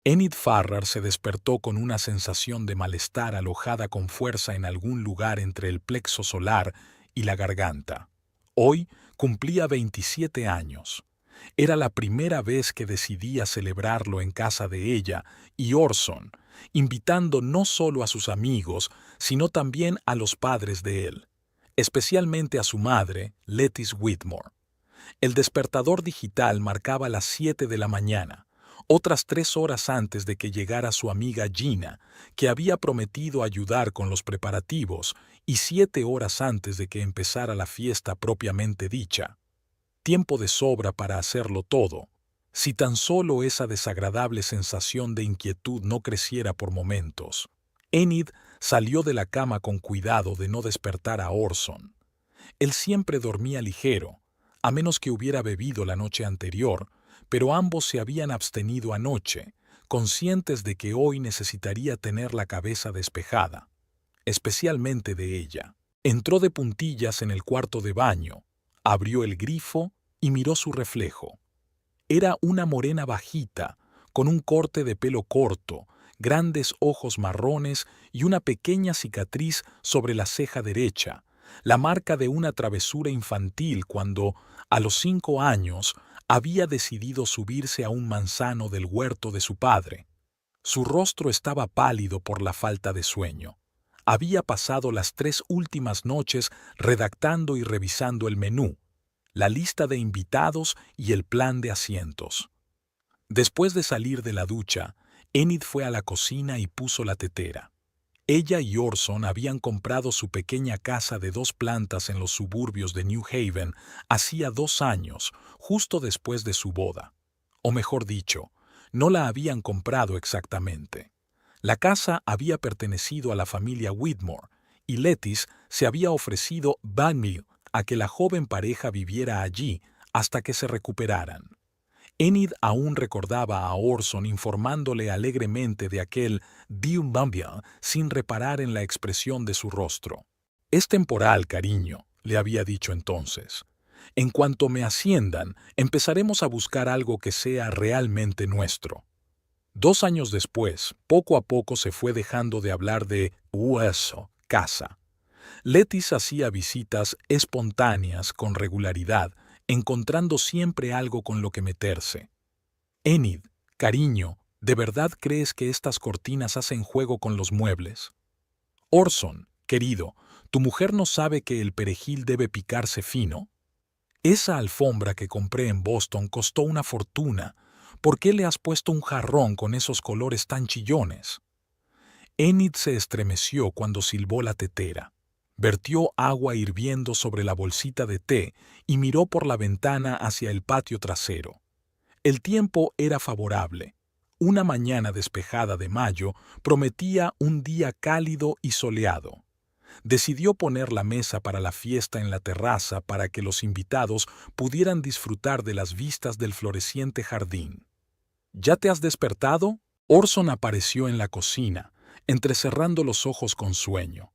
Enid Farrar se despertó con una sensación de malestar alojada con fuerza en algún lugar entre el plexo solar y la garganta. Hoy cumplía 27 años. Era la primera vez que decidía celebrarlo en casa de ella y Orson, invitando no solo a sus amigos, sino también a los padres de él, especialmente a su madre, Lettice Whitmore. El despertador digital marcaba las 7 de la mañana, otras 3 horas antes de que llegara su amiga Gina, que había prometido ayudar con los preparativos, y 7 horas antes de que empezara la fiesta propiamente dicha. Tiempo de sobra para hacerlo todo, si tan solo esa desagradable sensación de inquietud no creciera por momentos. Enid salió de la cama con cuidado de no despertar a Orson. Él siempre dormía ligero, a menos que hubiera bebido la noche anterior, pero ambos se habían abstenido anoche, conscientes de que hoy necesitaría tener la cabeza despejada, especialmente de ella. Entró de puntillas en el cuarto de baño, abrió el grifo y miró su reflejo. Era una morena bajita, con un corte de pelo corto, grandes ojos marrones y una pequeña cicatriz sobre la ceja derecha, la marca de una travesura infantil cuando, a los 5 años, había decidido subirse a un manzano del huerto de su padre. Su rostro estaba pálido por la falta de sueño. Había pasado las 3 últimas noches redactando y revisando el menú, la lista de invitados y el plan de asientos. Después de salir de la ducha, Enid fue a la cocina y puso la tetera. Ella y Orson habían comprado su pequeña casa de 2 plantas en los suburbios de New Haven hacía 2 años, justo después de su boda. O mejor dicho, no la habían comprado exactamente. La casa había pertenecido a la familia Whitmore, y Lettice se había ofrecido Banmill a que la joven pareja viviera allí hasta que se recuperaran. Enid aún recordaba a Orson informándole alegremente de aquel Dieu Banville sin reparar en la expresión de su rostro. «Es temporal, cariño», le había dicho entonces. «En cuanto me asciendan, empezaremos a buscar algo que sea realmente nuestro». 2 años después, poco a poco se fue dejando de hablar de «hueso», casa. Lettice hacía visitas espontáneas con regularidad, encontrando siempre algo con lo que meterse. «Enid, cariño, ¿de verdad crees que estas cortinas hacen juego con los muebles?» «Orson, querido, ¿tu mujer no sabe que el perejil debe picarse fino?» «Esa alfombra que compré en Boston costó una fortuna. ¿Por qué le has puesto un jarrón con esos colores tan chillones?» Enid se estremeció cuando silbó la tetera. Vertió agua hirviendo sobre la bolsita de té y miró por la ventana hacia el patio trasero. El tiempo era favorable. Una mañana despejada de mayo prometía un día cálido y soleado. Decidió poner la mesa para la fiesta en la terraza para que los invitados pudieran disfrutar de las vistas del floreciente jardín. «¿Ya te has despertado?» Orson apareció en la cocina, entrecerrando los ojos con sueño.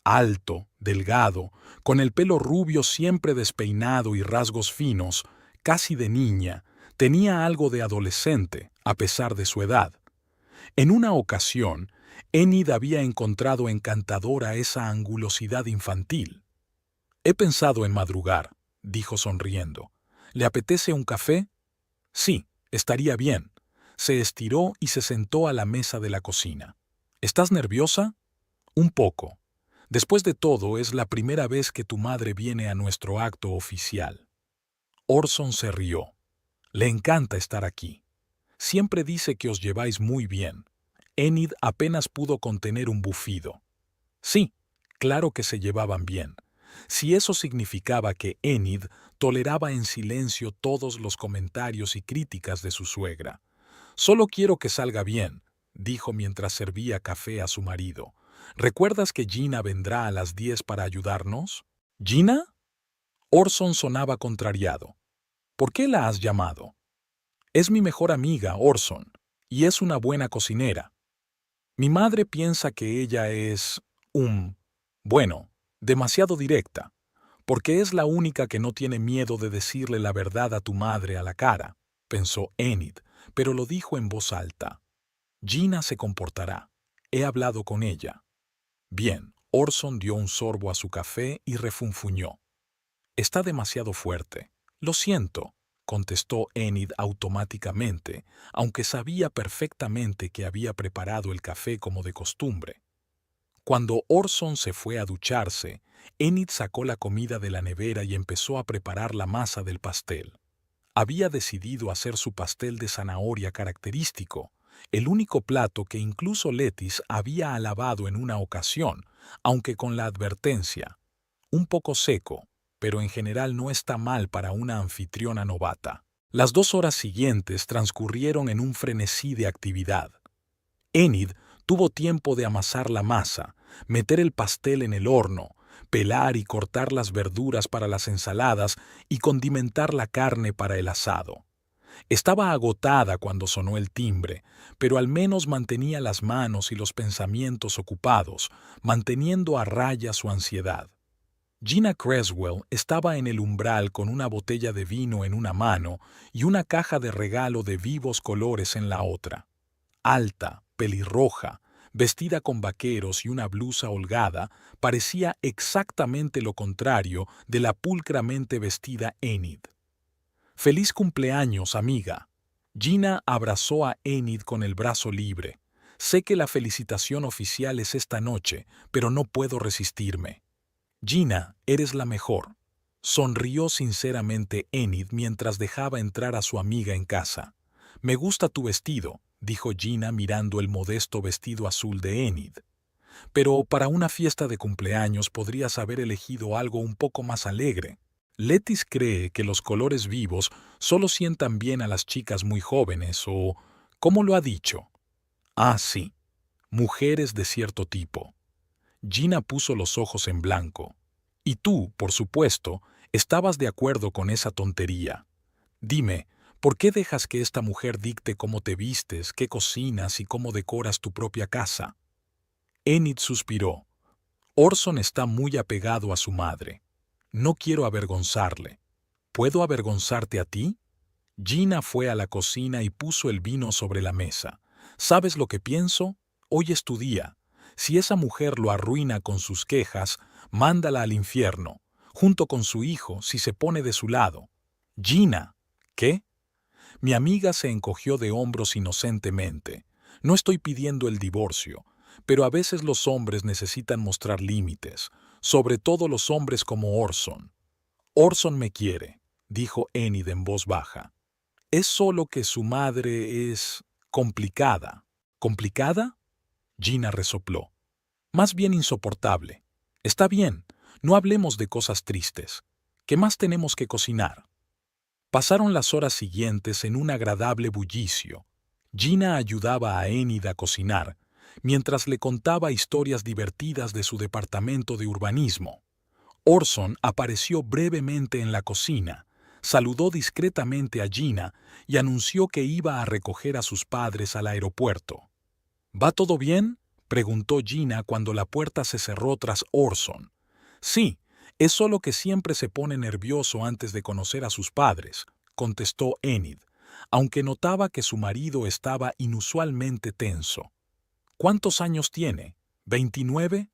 Alto, delgado, con el pelo rubio siempre despeinado y rasgos finos, casi de niña, tenía algo de adolescente, a pesar de su edad. En una ocasión, Enid había encontrado encantadora esa angulosidad infantil. «He pensado en madrugar», dijo sonriendo. «¿Le apetece un café?» «Sí, estaría bien». Se estiró y se sentó a la mesa de la cocina. «¿Estás nerviosa?» «Un poco. Después de todo, es la primera vez que tu madre viene a nuestro acto oficial». Orson se rió. «Le encanta estar aquí. Siempre dice que os lleváis muy bien». Enid apenas pudo contener un bufido. Sí, claro que se llevaban bien. Si eso significaba que Enid toleraba en silencio todos los comentarios y críticas de su suegra. «Solo quiero que salga bien», dijo mientras servía café a su marido. «¿Recuerdas que Gina vendrá a las 10 para ayudarnos?» «¿Gina?» Orson sonaba contrariado. «¿Por qué la has llamado?» «Es mi mejor amiga, Orson, y es una buena cocinera. Mi madre piensa que ella es bueno, demasiado directa, porque es la única que no tiene miedo de decirle la verdad a tu madre a la cara», pensó Enid, pero lo dijo en voz alta. Gina se comportará. He hablado con ella. Bien, Orson dio un sorbo a su café y refunfuñó. Está demasiado fuerte. Lo siento, contestó Enid automáticamente, aunque sabía perfectamente que había preparado el café como de costumbre. Cuando Orson se fue a ducharse, Enid sacó la comida de la nevera y empezó a preparar la masa del pastel. Había decidido hacer su pastel de zanahoria característico, el único plato que incluso Letis había alabado en una ocasión, aunque con la advertencia: un poco seco, pero en general no está mal para una anfitriona novata. Las 2 horas siguientes transcurrieron en un frenesí de actividad. Enid tuvo tiempo de amasar la masa, meter el pastel en el horno, pelar y cortar las verduras para las ensaladas y condimentar la carne para el asado. Estaba agotada cuando sonó el timbre, pero al menos mantenía las manos y los pensamientos ocupados, manteniendo a raya su ansiedad. Gina Creswell estaba en el umbral con una botella de vino en una mano y una caja de regalo de vivos colores en la otra. Alta, pelirroja, vestida con vaqueros y una blusa holgada, parecía exactamente lo contrario de la pulcramente vestida Enid. «Feliz cumpleaños, amiga». Gina abrazó a Enid con el brazo libre. «Sé que la felicitación oficial es esta noche, pero no puedo resistirme». «Gina, eres la mejor», sonrió sinceramente Enid mientras dejaba entrar a su amiga en casa. «Me gusta tu vestido», dijo Gina mirando el modesto vestido azul de Enid. «Pero para una fiesta de cumpleaños podrías haber elegido algo un poco más alegre». Letis cree que los colores vivos solo sientan bien a las chicas muy jóvenes o, ¿cómo lo ha dicho? Ah, sí, mujeres de cierto tipo. Gina puso los ojos en blanco. Y tú, por supuesto, estabas de acuerdo con esa tontería. Dime, ¿por qué dejas que esta mujer dicte cómo te vistes, qué cocinas y cómo decoras tu propia casa? Enid suspiró. Orson está muy apegado a su madre. No quiero avergonzarle. ¿Puedo avergonzarte a ti? Gina fue a la cocina y puso el vino sobre la mesa. ¿Sabes lo que pienso? Hoy es tu día. Si esa mujer lo arruina con sus quejas, mándala al infierno, junto con su hijo, si se pone de su lado. Gina, ¿qué? Mi amiga se encogió de hombros inocentemente. No estoy pidiendo el divorcio, pero a veces los hombres necesitan mostrar límites, sobre todo los hombres como Orson. Orson me quiere, dijo Enid en voz baja. Es solo que su madre es complicada. ¿Complicada? Gina resopló. Más bien insoportable. Está bien, no hablemos de cosas tristes. ¿Qué más tenemos que cocinar? Pasaron las horas siguientes en un agradable bullicio. Gina ayudaba a Enid a cocinar, mientras le contaba historias divertidas de su departamento de urbanismo. Orson apareció brevemente en la cocina, saludó discretamente a Gina y anunció que iba a recoger a sus padres al aeropuerto. ¿Va todo bien?, preguntó Gina cuando la puerta se cerró tras Orson. Sí, es solo que siempre se pone nervioso antes de conocer a sus padres, contestó Enid, aunque notaba que su marido estaba inusualmente tenso. ¿Cuántos años tiene? ¿29?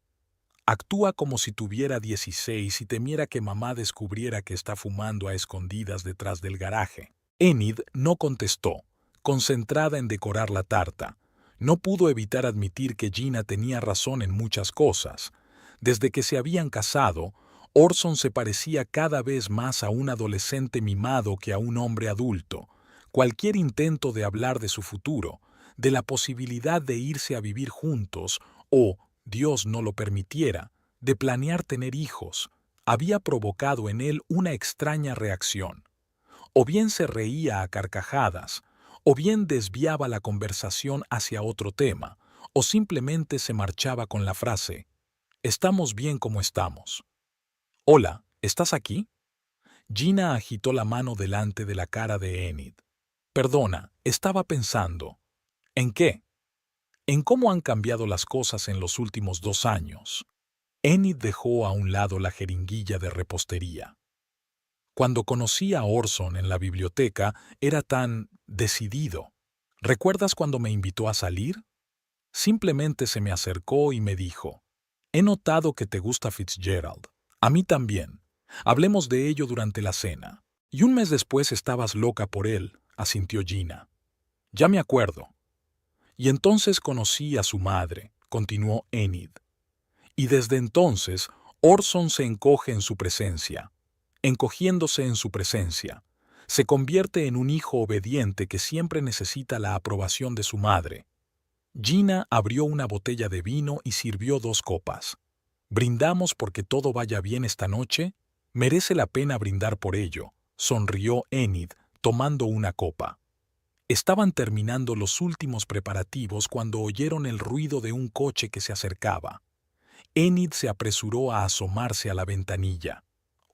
Actúa como si tuviera 16 y temiera que mamá descubriera que está fumando a escondidas detrás del garaje. Enid no contestó, concentrada en decorar la tarta. No pudo evitar admitir que Gina tenía razón en muchas cosas. Desde que se habían casado, Orson se parecía cada vez más a un adolescente mimado que a un hombre adulto. Cualquier intento de hablar de su futuro, de la posibilidad de irse a vivir juntos o, Dios no lo permitiera, de planear tener hijos, había provocado en él una extraña reacción. O bien se reía a carcajadas, o bien desviaba la conversación hacia otro tema, o simplemente se marchaba con la frase: «Estamos bien como estamos». «Hola, ¿estás aquí?» Gina agitó la mano delante de la cara de Enid. «Perdona, estaba pensando». «¿En qué?» «En cómo han cambiado las cosas en los últimos 2 años». Enid dejó a un lado la jeringuilla de repostería. Cuando conocí a Orson en la biblioteca, era tan decidido. ¿Recuerdas cuando me invitó a salir? Simplemente se me acercó y me dijo, he notado que te gusta Fitzgerald. A mí también. Hablemos de ello durante la cena. Y un mes después estabas loca por él, asintió Gina. Ya me acuerdo. Y entonces conocí a su madre, continuó Enid. Y desde entonces, Orson se encoge en su presencia. Encogiéndose en su presencia, se convierte en un hijo obediente que siempre necesita la aprobación de su madre. Gina abrió una botella de vino y sirvió 2 copas. ¿Brindamos porque todo vaya bien esta noche? Merece la pena brindar por ello, sonrió Enid, tomando una copa. Estaban terminando los últimos preparativos cuando oyeron el ruido de un coche que se acercaba. Enid se apresuró a asomarse a la ventanilla.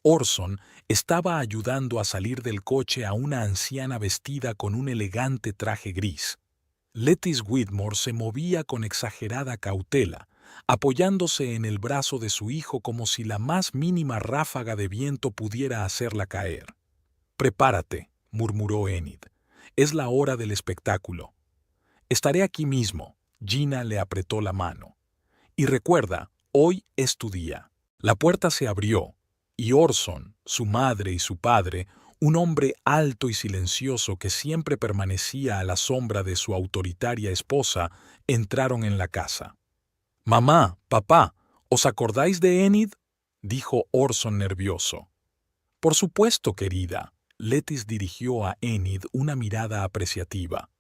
Orson estaba ayudando a salir del coche a una anciana vestida con un elegante traje gris. Lettice Whitmore se movía con exagerada cautela, apoyándose en el brazo de su hijo como si la más mínima ráfaga de viento pudiera hacerla caer. «Prepárate», murmuró Enid. «Es la hora del espectáculo». «Estaré aquí mismo», Gina le apretó la mano. «Y recuerda, hoy es tu día». La puerta se abrió, y Orson, su madre y su padre, un hombre alto y silencioso que siempre permanecía a la sombra de su autoritaria esposa, entraron en la casa. «Mamá, papá, ¿os acordáis de Enid?», dijo Orson nervioso. «Por supuesto, querida», Lettice dirigió a Enid una mirada apreciativa.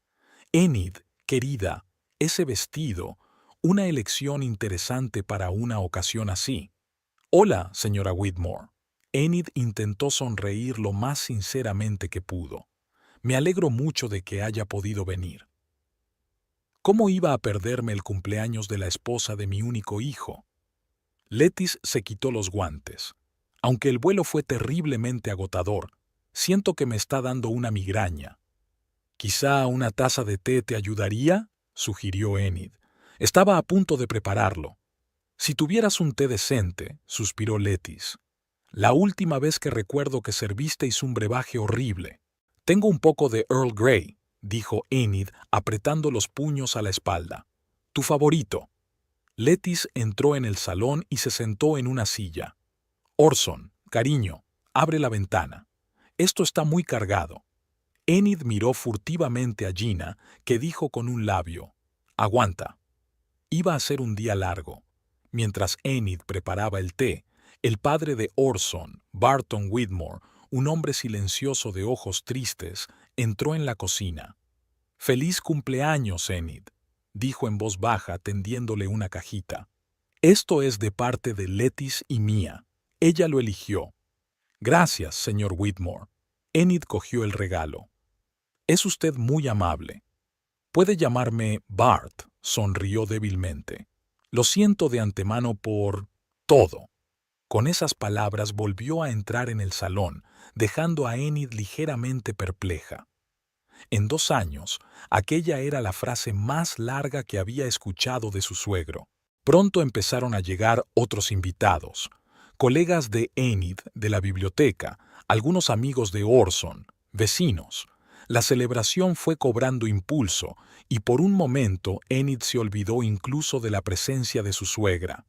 «Enid, querida, ese vestido, una elección interesante para una ocasión así». «Hola, señora Whitmore». Enid intentó sonreír lo más sinceramente que pudo. «Me alegro mucho de que haya podido venir». «¿Cómo iba a perderme el cumpleaños de la esposa de mi único hijo?». Lettice se quitó los guantes. «Aunque el vuelo fue terriblemente agotador, siento que me está dando una migraña». «Quizá una taza de té te ayudaría», sugirió Enid. «Estaba a punto de prepararlo». «Si tuvieras un té decente», suspiró Lettice. «La última vez que recuerdo que servisteis un brebaje horrible». «Tengo un poco de Earl Grey», dijo Enid, apretando los puños a la espalda. «Tu favorito». Lettice entró en el salón y se sentó en una silla. «Orson, cariño, abre la ventana. Esto está muy cargado». Enid miró furtivamente a Gina, que dijo con un labio, «Aguanta». Iba a ser un día largo. Mientras Enid preparaba el té, el padre de Orson, Barton Whitmore, un hombre silencioso de ojos tristes, entró en la cocina. «Feliz cumpleaños, Enid», dijo en voz baja tendiéndole una cajita. «Esto es de parte de Lettice y mía. Ella lo eligió». «Gracias, señor Whitmore». Enid cogió el regalo. «Es usted muy amable». «Puede llamarme Bart», sonrió débilmente. «Lo siento de antemano por todo». Con esas palabras volvió a entrar en el salón, dejando a Enid ligeramente perpleja. En 2 años, aquella era la frase más larga que había escuchado de su suegro. Pronto empezaron a llegar otros invitados, colegas de Enid de la biblioteca, algunos amigos de Orson, vecinos. La celebración fue cobrando impulso y por un momento Enid se olvidó incluso de la presencia de su suegra.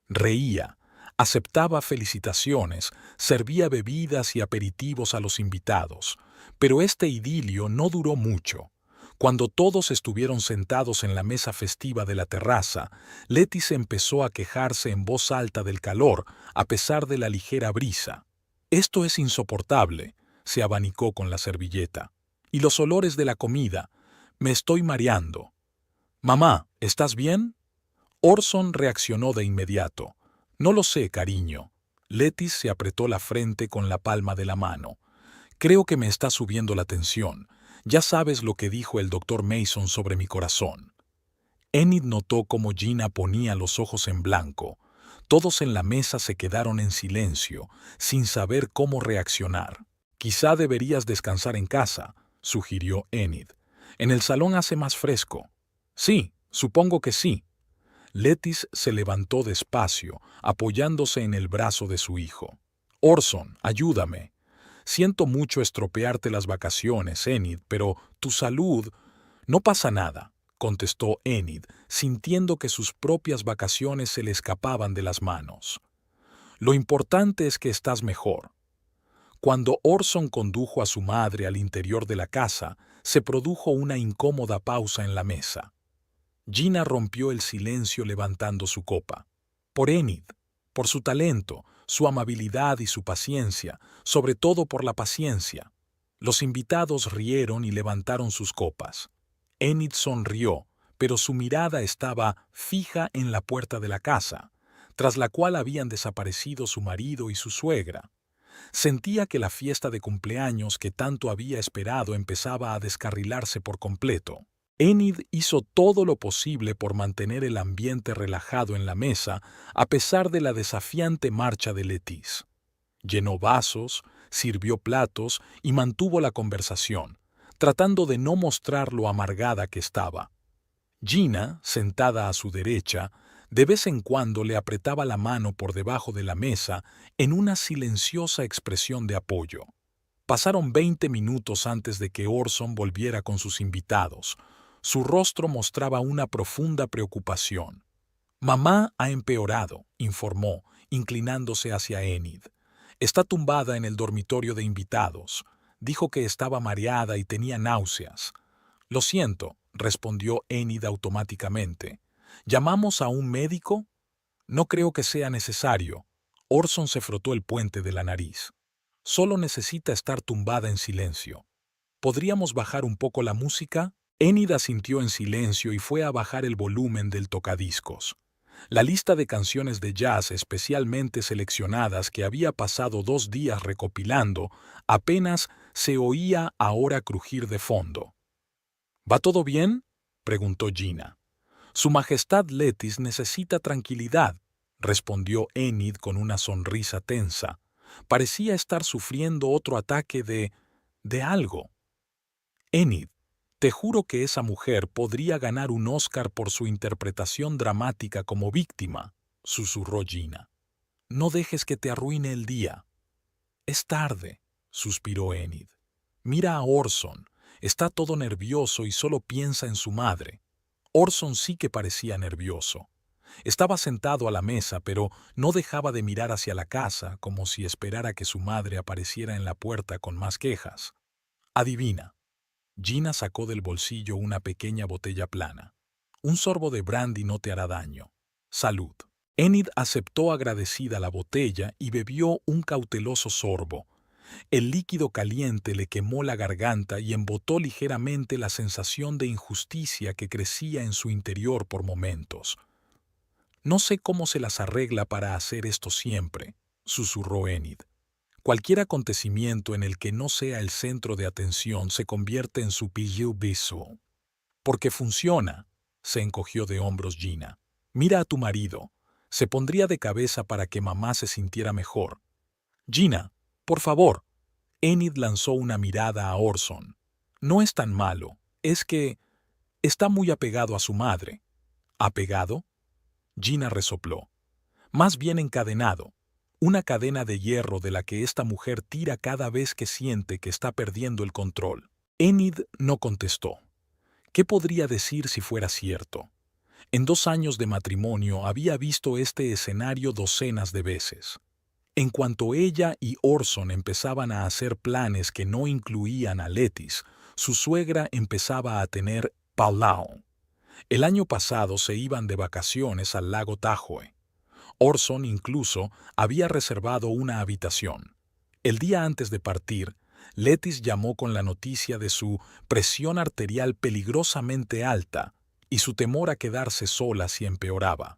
Reía, aceptaba felicitaciones, servía bebidas y aperitivos a los invitados, pero este idilio no duró mucho. Cuando todos estuvieron sentados en la mesa festiva de la terraza, Lettice empezó a quejarse en voz alta del calor, a pesar de la ligera brisa. «Esto es insoportable», se abanicó con la servilleta. «Y los olores de la comida. Me estoy mareando». «Mamá, ¿estás bien?». Orson reaccionó de inmediato. «No lo sé, cariño». Lettice se apretó la frente con la palma de la mano. «Creo que me está subiendo la tensión. Ya sabes lo que dijo el doctor Mason sobre mi corazón». Enid notó cómo Gina ponía los ojos en blanco. Todos en la mesa se quedaron en silencio, sin saber cómo reaccionar. «Quizá deberías descansar en casa», sugirió Enid. «En el salón hace más fresco». «Sí, supongo que sí». Lettice se levantó despacio, apoyándose en el brazo de su hijo. «Orson, ayúdame. Siento mucho estropearte las vacaciones, Enid, pero tu salud...» No pasa nada, contestó Enid, sintiendo que sus propias vacaciones se le escapaban de las manos. Lo importante es que estás mejor. Cuando Orson condujo a su madre al interior de la casa, se produjo una incómoda pausa en la mesa. Gina rompió el silencio levantando su copa. Por Enid, por su talento, su amabilidad y su paciencia, sobre todo por la paciencia. Los invitados rieron y levantaron sus copas. Enid sonrió, pero su mirada estaba fija en la puerta de la casa, tras la cual habían desaparecido su marido y su suegra. Sentía que la fiesta de cumpleaños que tanto había esperado empezaba a descarrilarse por completo. Enid hizo todo lo posible por mantener el ambiente relajado en la mesa, a pesar de la desafiante marcha de Lettice. Llenó vasos, sirvió platos y mantuvo la conversación, tratando de no mostrar lo amargada que estaba. Gina, sentada a su derecha, de vez en cuando le apretaba la mano por debajo de la mesa en una silenciosa expresión de apoyo. Pasaron 20 minutos antes de que Orson volviera con sus invitados. Su rostro mostraba una profunda preocupación. «Mamá ha empeorado», informó, inclinándose hacia Enid. «Está tumbada en el dormitorio de invitados. Dijo que estaba mareada y tenía náuseas». «Lo siento», respondió Enid automáticamente. «¿Llamamos a un médico?» «No creo que sea necesario». Orson se frotó el puente de la nariz. «Solo necesita estar tumbada en silencio». «¿Podríamos bajar un poco la música?» Enid asintió en silencio y fue a bajar el volumen del tocadiscos. La lista de canciones de jazz especialmente seleccionadas que había pasado 2 días recopilando apenas se oía ahora crujir de fondo. «¿Va todo bien?», preguntó Gina. «Su Majestad Lettice necesita tranquilidad», respondió Enid con una sonrisa tensa. Parecía estar sufriendo otro ataque de algo. «Enid, te juro que esa mujer podría ganar un Oscar por su interpretación dramática como víctima», susurró Gina. «No dejes que te arruine el día». «Es tarde», suspiró Enid. «Mira a Orson. Está todo nervioso y solo piensa en su madre». Orson sí que parecía nervioso. Estaba sentado a la mesa, pero no dejaba de mirar hacia la casa, como si esperara que su madre apareciera en la puerta con más quejas. «Adivina». Gina sacó del bolsillo una pequeña botella plana. «Un sorbo de brandy no te hará daño. Salud». Enid aceptó agradecida la botella y bebió un cauteloso sorbo. El líquido caliente le quemó la garganta y embotó ligeramente la sensación de injusticia que crecía en su interior por momentos. «No sé cómo se las arregla para hacer esto siempre», susurró Enid. «Cualquier acontecimiento en el que no sea el centro de atención se convierte en su pillu bisu». «Porque funciona», se encogió de hombros Gina. «Mira a tu marido. Se pondría de cabeza para que mamá se sintiera mejor». «Gina, por favor». Enid lanzó una mirada a Orson. «No es tan malo. Es que está muy apegado a su madre». «¿Apegado?». Gina resopló. «Más bien encadenado. Una cadena de hierro de la que esta mujer tira cada vez que siente que está perdiendo el control». Enid no contestó. ¿Qué podría decir si fuera cierto? En 2 años de matrimonio había visto este escenario docenas de veces. En cuanto ella y Orson empezaban a hacer planes que no incluían a Lettice, su suegra empezaba a tener palau. El año pasado se iban de vacaciones al lago Tahoe. Orson incluso había reservado una habitación. El día antes de partir, Lettice llamó con la noticia de su presión arterial peligrosamente alta y su temor a quedarse sola si empeoraba.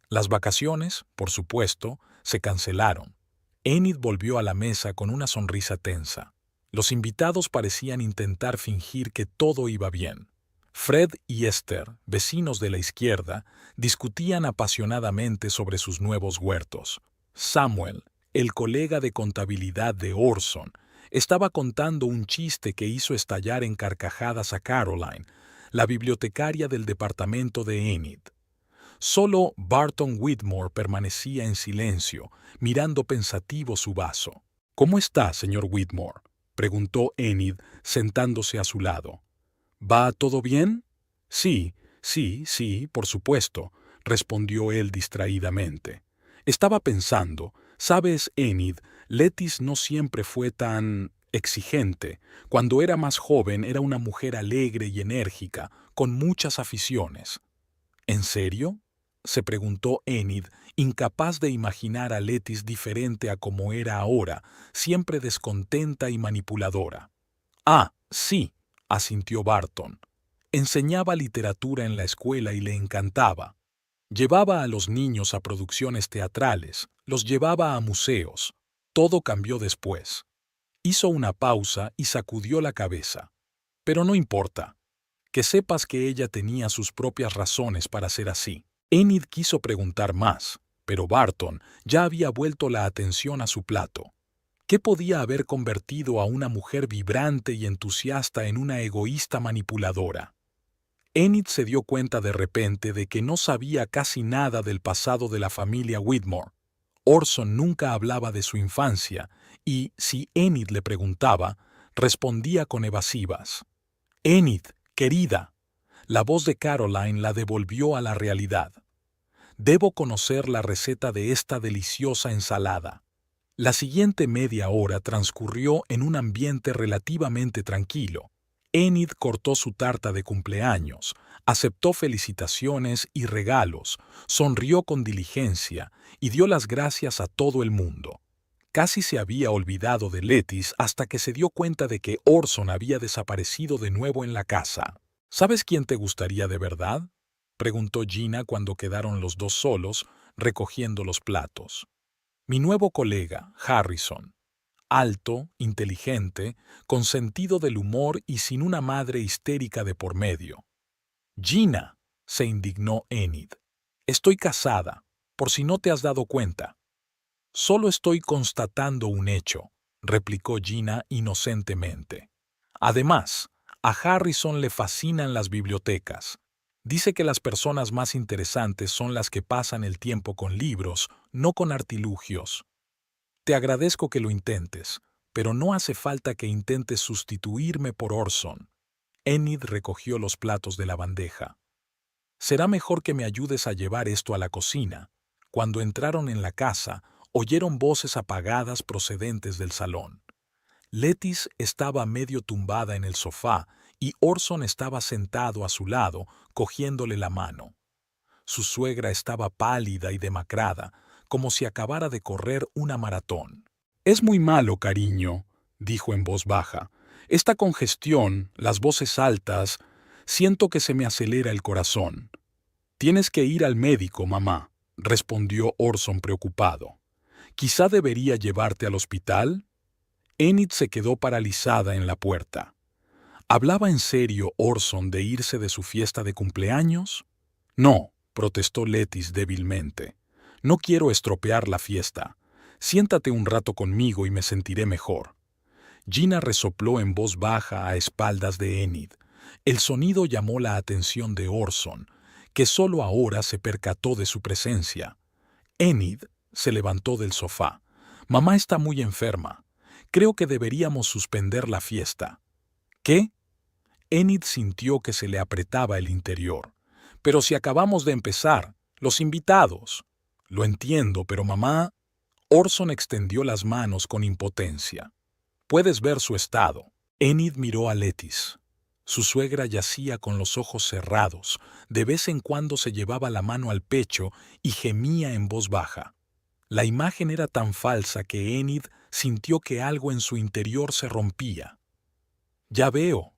Las vacaciones, por supuesto, se cancelaron. Enid volvió a la mesa con una sonrisa tensa. Los invitados parecían intentar fingir que todo iba bien. Fred y Esther, vecinos de la izquierda, discutían apasionadamente sobre sus nuevos huertos. Samuel, el colega de contabilidad de Orson, estaba contando un chiste que hizo estallar en carcajadas a Caroline, la bibliotecaria del departamento de Enid. Solo Barton Whitmore permanecía en silencio, mirando pensativo su vaso. «¿Cómo está, señor Whitmore?», preguntó Enid, sentándose a su lado. ¿Va todo bien? Sí, sí, por supuesto, respondió él distraídamente. Estaba pensando, ¿sabes, Enid? Letis no siempre fue tan exigente. Cuando era más joven era una mujer alegre y enérgica, con muchas aficiones. ¿En serio? Se preguntó Enid, incapaz de imaginar a Letis diferente a como era ahora, siempre descontenta y manipuladora. Ah, sí, asintió Barton. Enseñaba literatura en la escuela y le encantaba. Llevaba a los niños a producciones teatrales, los llevaba a museos. Todo cambió después. Hizo una pausa y sacudió la cabeza. Pero no importa. Que sepas que ella tenía sus propias razones para ser así. Enid quiso preguntar más, pero Barton ya había vuelto la atención a su plato. ¿Qué podía haber convertido a una mujer vibrante y entusiasta en una egoísta manipuladora? Enid se dio cuenta de repente de que no sabía casi nada del pasado de la familia Whitmore. Orson nunca hablaba de su infancia y, si Enid le preguntaba, respondía con evasivas. Enid, querida. La voz de Caroline la devolvió a la realidad. Debo conocer la receta de esta deliciosa ensalada. La siguiente media hora transcurrió en un ambiente relativamente tranquilo. Enid cortó su tarta de cumpleaños, aceptó felicitaciones y regalos, sonrió con diligencia y dio las gracias a todo el mundo. Casi se había olvidado de Letis hasta que se dio cuenta de que Orson había desaparecido de nuevo en la casa. ¿Sabes quién te gustaría de verdad?, preguntó Gina cuando quedaron los dos solos, recogiendo los platos. Mi nuevo colega, Harrison. Alto, inteligente, con sentido del humor y sin una madre histérica de por medio. Gina, se indignó Enid. Estoy casada, por si no te has dado cuenta. Solo estoy constatando un hecho, replicó Gina inocentemente. Además, a Harrison le fascinan las bibliotecas. Dice que las personas más interesantes son las que pasan el tiempo con libros, no con artilugios. Te agradezco que lo intentes, pero no hace falta que intentes sustituirme por Orson. Enid recogió los platos de la bandeja. Será mejor que me ayudes a llevar esto a la cocina. Cuando entraron en la casa, oyeron voces apagadas procedentes del salón. Letis estaba medio tumbada en el sofá y Orson estaba sentado a su lado, cogiéndole la mano. Su suegra estaba pálida y demacrada, como si acabara de correr una maratón. «Es muy malo, cariño», dijo en voz baja. «Esta congestión, las voces altas, siento que se me acelera el corazón». «Tienes que ir al médico, mamá», respondió Orson preocupado. «Quizá debería llevarte al hospital». Enid se quedó paralizada en la puerta. ¿Hablaba en serio Orson de irse de su fiesta de cumpleaños? No, protestó Letis débilmente. No quiero estropear la fiesta. Siéntate un rato conmigo y me sentiré mejor. Gina resopló en voz baja a espaldas de Enid. El sonido llamó la atención de Orson, que solo ahora se percató de su presencia. Enid se levantó del sofá. Mamá está muy enferma. Creo que deberíamos suspender la fiesta. ¿Qué? Enid sintió que se le apretaba el interior. Pero si acabamos de empezar, los invitados. Lo entiendo, pero mamá... Orson extendió las manos con impotencia. Puedes ver su estado. Enid miró a Letis. Su suegra yacía con los ojos cerrados, de vez en cuando se llevaba la mano al pecho y gemía en voz baja. La imagen era tan falsa que Enid sintió que algo en su interior se rompía. «Ya veo»,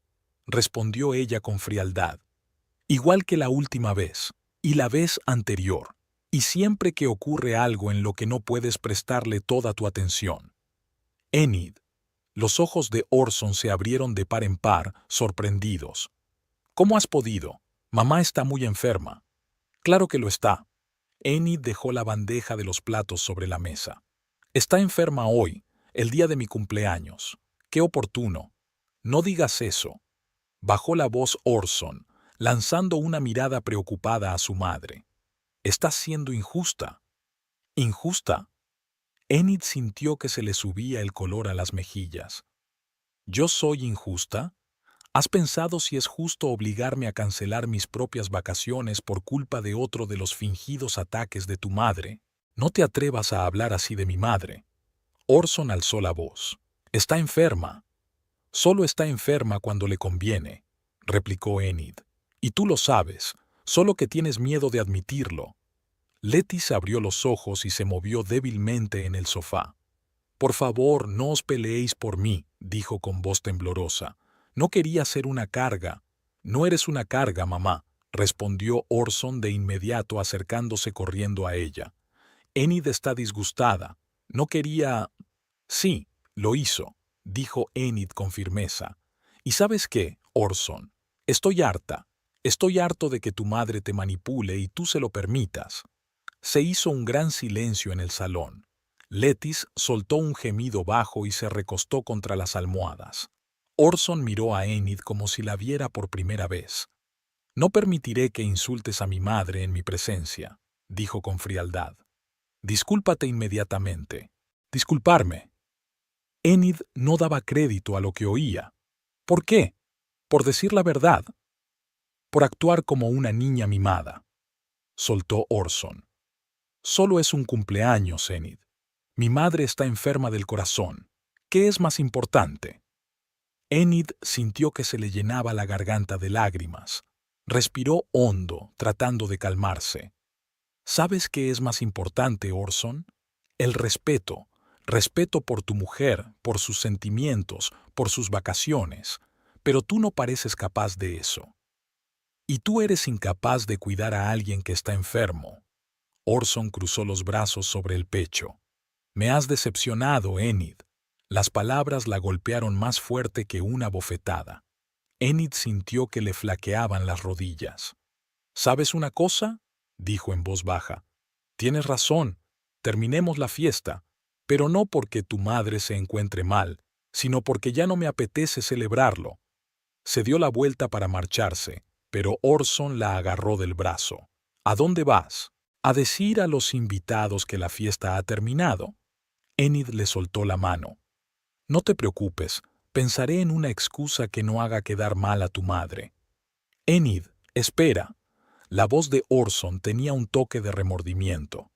respondió ella con frialdad. «Igual que la última vez, y la vez anterior, y siempre que ocurre algo en lo que no puedes prestarle toda tu atención». Enid. Los ojos de Orson se abrieron de par en par, sorprendidos. «¿Cómo has podido? Mamá está muy enferma». «Claro que lo está». Enid dejó la bandeja de los platos sobre la mesa. «Está enferma hoy, el día de mi cumpleaños. Qué oportuno. No digas eso». Bajó la voz Orson, lanzando una mirada preocupada a su madre. «Estás siendo injusta». «¿Injusta?» Enid sintió que se le subía el color a las mejillas. «¿Yo soy injusta?» ¿Has pensado si es justo obligarme a cancelar mis propias vacaciones por culpa de otro de los fingidos ataques de tu madre? No te atrevas a hablar así de mi madre. Orson alzó la voz. Está enferma. Solo está enferma cuando le conviene, replicó Enid. Y tú lo sabes, solo que tienes miedo de admitirlo. Letty abrió los ojos y se movió débilmente en el sofá. Por favor, no os peleéis por mí, dijo con voz temblorosa. No quería ser una carga. No eres una carga, mamá, respondió Orson de inmediato acercándose corriendo a ella. Enid está disgustada. No quería... Sí, lo hizo, dijo Enid con firmeza. ¿Y sabes qué, Orson? Estoy harta. Estoy harto de que tu madre te manipule y tú se lo permitas. Se hizo un gran silencio en el salón. Letty soltó un gemido bajo y se recostó contra las almohadas. Orson miró a Enid como si la viera por primera vez. No permitiré que insultes a mi madre en mi presencia, dijo con frialdad. Discúlpate inmediatamente. Disculparme. Enid no daba crédito a lo que oía. ¿Por qué? Por decir la verdad. Por actuar como una niña mimada. Soltó Orson. Solo es un cumpleaños, Enid. Mi madre está enferma del corazón. ¿Qué es más importante? Enid sintió que se le llenaba la garganta de lágrimas. Respiró hondo, tratando de calmarse. ¿Sabes qué es más importante, Orson? El respeto. Respeto por tu mujer, por sus sentimientos, por sus vacaciones. Pero tú no pareces capaz de eso. Y tú eres incapaz de cuidar a alguien que está enfermo. Orson cruzó los brazos sobre el pecho. Me has decepcionado, Enid. Las palabras la golpearon más fuerte que una bofetada. Enid sintió que le flaqueaban las rodillas. ¿Sabes una cosa?, dijo en voz baja. Tienes razón. Terminemos la fiesta, pero no porque tu madre se encuentre mal, sino porque ya no me apetece celebrarlo. Se dio la vuelta para marcharse, pero Orson la agarró del brazo. ¿A dónde vas? ¿A decir a los invitados que la fiesta ha terminado? Enid le soltó la mano. No te preocupes, pensaré en una excusa que no haga quedar mal a tu madre. Enid, espera. La voz de Orson tenía un toque de remordimiento.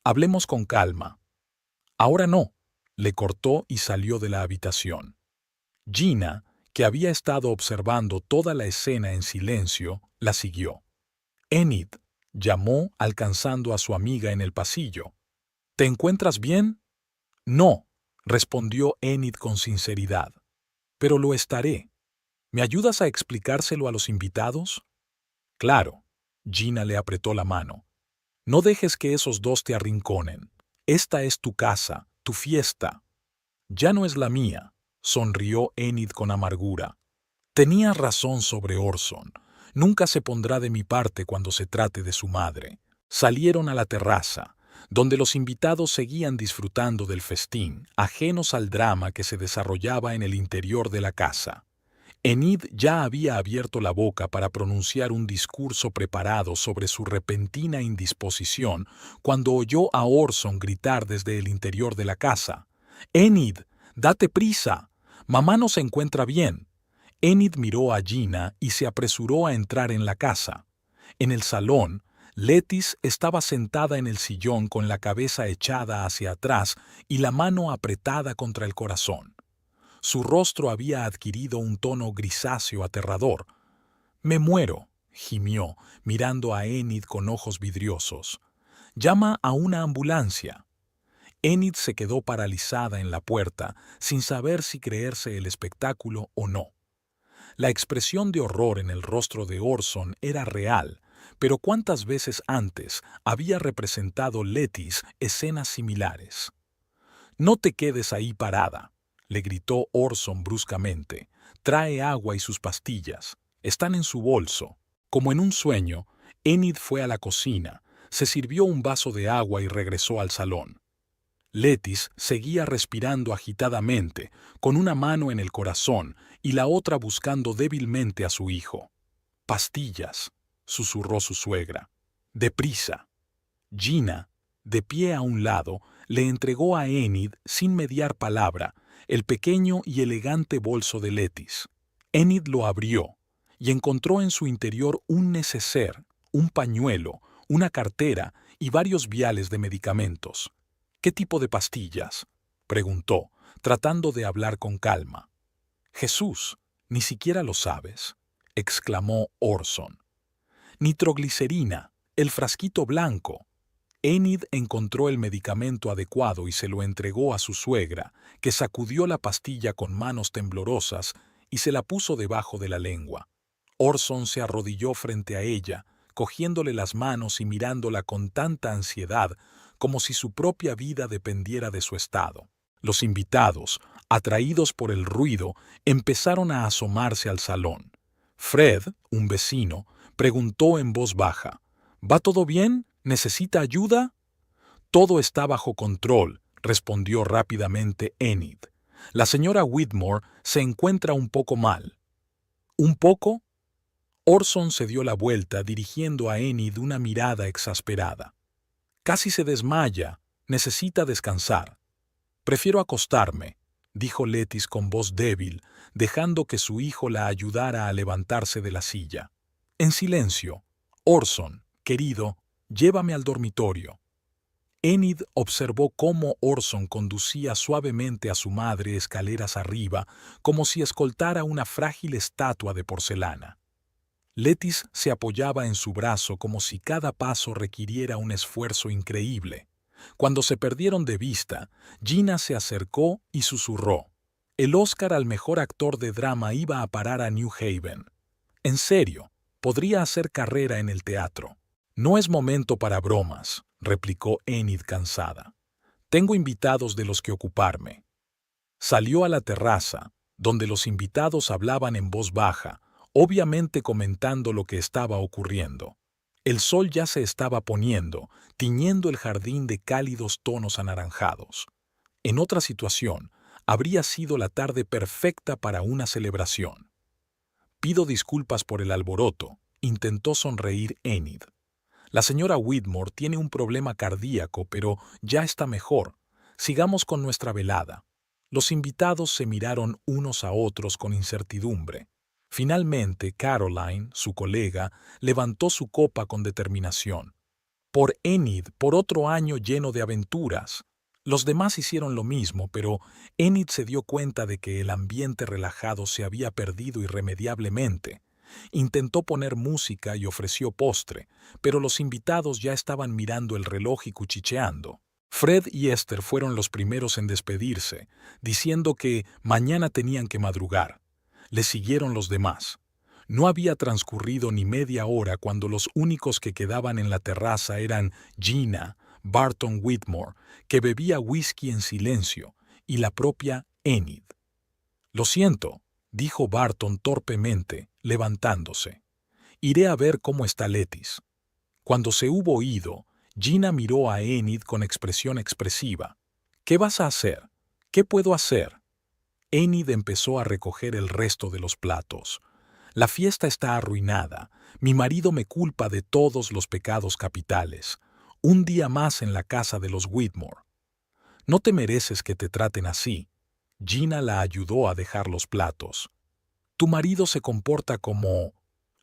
Hablemos con calma. Ahora no, le cortó y salió de la habitación. Gina, que había estado observando toda la escena en silencio, la siguió. Enid, llamó alcanzando a su amiga en el pasillo. ¿Te encuentras bien? No, respondió Enid con sinceridad. Pero lo estaré. ¿Me ayudas a explicárselo a los invitados? Claro. Gina le apretó la mano. No dejes que esos dos te arrinconen. Esta es tu casa, tu fiesta. Ya no es la mía, sonrió Enid con amargura. Tenías razón sobre Orson. Nunca se pondrá de mi parte cuando se trate de su madre. Salieron a la terraza, donde los invitados seguían disfrutando del festín, ajenos al drama que se desarrollaba en el interior de la casa. Enid ya había abierto la boca para pronunciar un discurso preparado sobre su repentina indisposición cuando oyó a Orson gritar desde el interior de la casa. «Enid, date prisa. Mamá no se encuentra bien». Enid miró a Gina y se apresuró a entrar en la casa. En el salón, Letty estaba sentada en el sillón con la cabeza echada hacia atrás y la mano apretada contra el corazón. Su rostro había adquirido un tono grisáceo aterrador. «Me muero», gimió, mirando a Enid con ojos vidriosos. «Llama a una ambulancia». Enid se quedó paralizada en la puerta, sin saber si creerse el espectáculo o no. La expresión de horror en el rostro de Orson era real, pero ¿cuántas veces antes había representado Letty escenas similares? «No te quedes ahí parada», le gritó Orson bruscamente. «Trae agua y sus pastillas. Están en su bolso». Como en un sueño, Enid fue a la cocina, se sirvió un vaso de agua y regresó al salón. Letty seguía respirando agitadamente, con una mano en el corazón y la otra buscando débilmente a su hijo. «Pastillas», susurró su suegra. «Deprisa». Gina, de pie a un lado, le entregó a Enid, sin mediar palabra, el pequeño y elegante bolso de Letty. Enid lo abrió y encontró en su interior un neceser, un pañuelo, una cartera y varios viales de medicamentos. ¿Qué tipo de pastillas?, preguntó, tratando de hablar con calma. Jesús, ¿ni siquiera lo sabes?, exclamó Orson. Nitroglicerina, el frasquito blanco. Enid encontró el medicamento adecuado y se lo entregó a su suegra, que sacudió la pastilla con manos temblorosas y se la puso debajo de la lengua. Orson se arrodilló frente a ella, cogiéndole las manos y mirándola con tanta ansiedad como si su propia vida dependiera de su estado. Los invitados, atraídos por el ruido, empezaron a asomarse al salón. Fred, un vecino, preguntó en voz baja: ¿Va todo bien? ¿Necesita ayuda? Todo está bajo control, respondió rápidamente Enid. La señora Whitmore se encuentra un poco mal. ¿Un poco? Orson se dio la vuelta dirigiendo a Enid una mirada exasperada. Casi se desmaya. Necesita descansar. Prefiero acostarme, dijo Lettice con voz débil, dejando que su hijo la ayudara a levantarse de la silla. En silencio. Orson, querido, llévame al dormitorio. Enid observó cómo Orson conducía suavemente a su madre escaleras arriba, como si escoltara una frágil estatua de porcelana. Lettice se apoyaba en su brazo como si cada paso requiriera un esfuerzo increíble. Cuando se perdieron de vista, Gina se acercó y susurró: el Oscar al mejor actor de drama iba a parar a New Haven. En serio, podría hacer carrera en el teatro. No es momento para bromas, replicó Enid cansada. Tengo invitados de los que ocuparme. Salió a la terraza, donde los invitados hablaban en voz baja, obviamente comentando lo que estaba ocurriendo. El sol ya se estaba poniendo, tiñendo el jardín de cálidos tonos anaranjados. En otra situación, habría sido la tarde perfecta para una celebración. Pido disculpas por el alboroto, intentó sonreír Enid. La señora Whitmore tiene un problema cardíaco, pero ya está mejor. Sigamos con nuestra velada. Los invitados se miraron unos a otros con incertidumbre. Finalmente, Caroline, su colega, levantó su copa con determinación. Por Enid, por otro año lleno de aventuras. Los demás hicieron lo mismo, pero Enid se dio cuenta de que el ambiente relajado se había perdido irremediablemente. Intentó poner música y ofreció postre, pero los invitados ya estaban mirando el reloj y cuchicheando. Fred y Esther fueron los primeros en despedirse, diciendo que mañana tenían que madrugar. Le siguieron los demás. No había transcurrido ni media hora cuando los únicos que quedaban en la terraza eran Gina, Barton Whitmore, que bebía whisky en silencio, y la propia Enid. Lo siento, dijo Barton torpemente, levantándose. Iré a ver cómo está Lettice. Cuando se hubo ido, Gina miró a Enid con expresión expresiva. ¿Qué vas a hacer? ¿Qué puedo hacer? Enid empezó a recoger el resto de los platos. La fiesta está arruinada. Mi marido me culpa de todos los pecados capitales. Un día más en la casa de los Whitmore. No te mereces que te traten así. Gina la ayudó a dejar los platos. Tu marido se comporta como...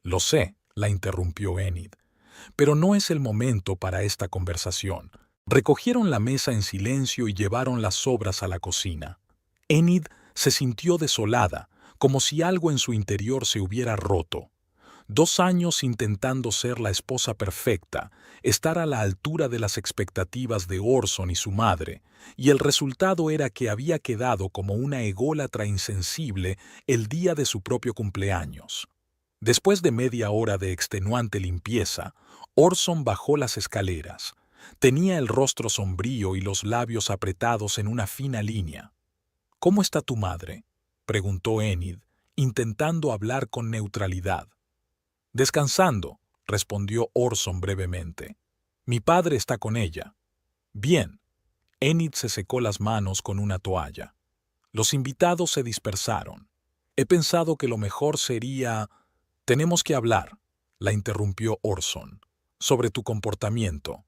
Lo sé, la interrumpió Enid. Pero no es el momento para esta conversación. Recogieron la mesa en silencio y llevaron las sobras a la cocina. Enid se sintió desolada, como si algo en su interior se hubiera roto. 2 años intentando ser la esposa perfecta, estar a la altura de las expectativas de Orson y su madre, y el resultado era que había quedado como una ególatra insensible el día de su propio cumpleaños. Después de media hora de extenuante limpieza, Orson bajó las escaleras. Tenía el rostro sombrío y los labios apretados en una fina línea. ¿Cómo está tu madre?, preguntó Enid, intentando hablar con neutralidad. Descansando, respondió Orson brevemente. Mi padre está con ella. Bien. Enid se secó las manos con una toalla. Los invitados se dispersaron. He pensado que lo mejor sería... Tenemos que hablar, la interrumpió Orson, sobre tu comportamiento.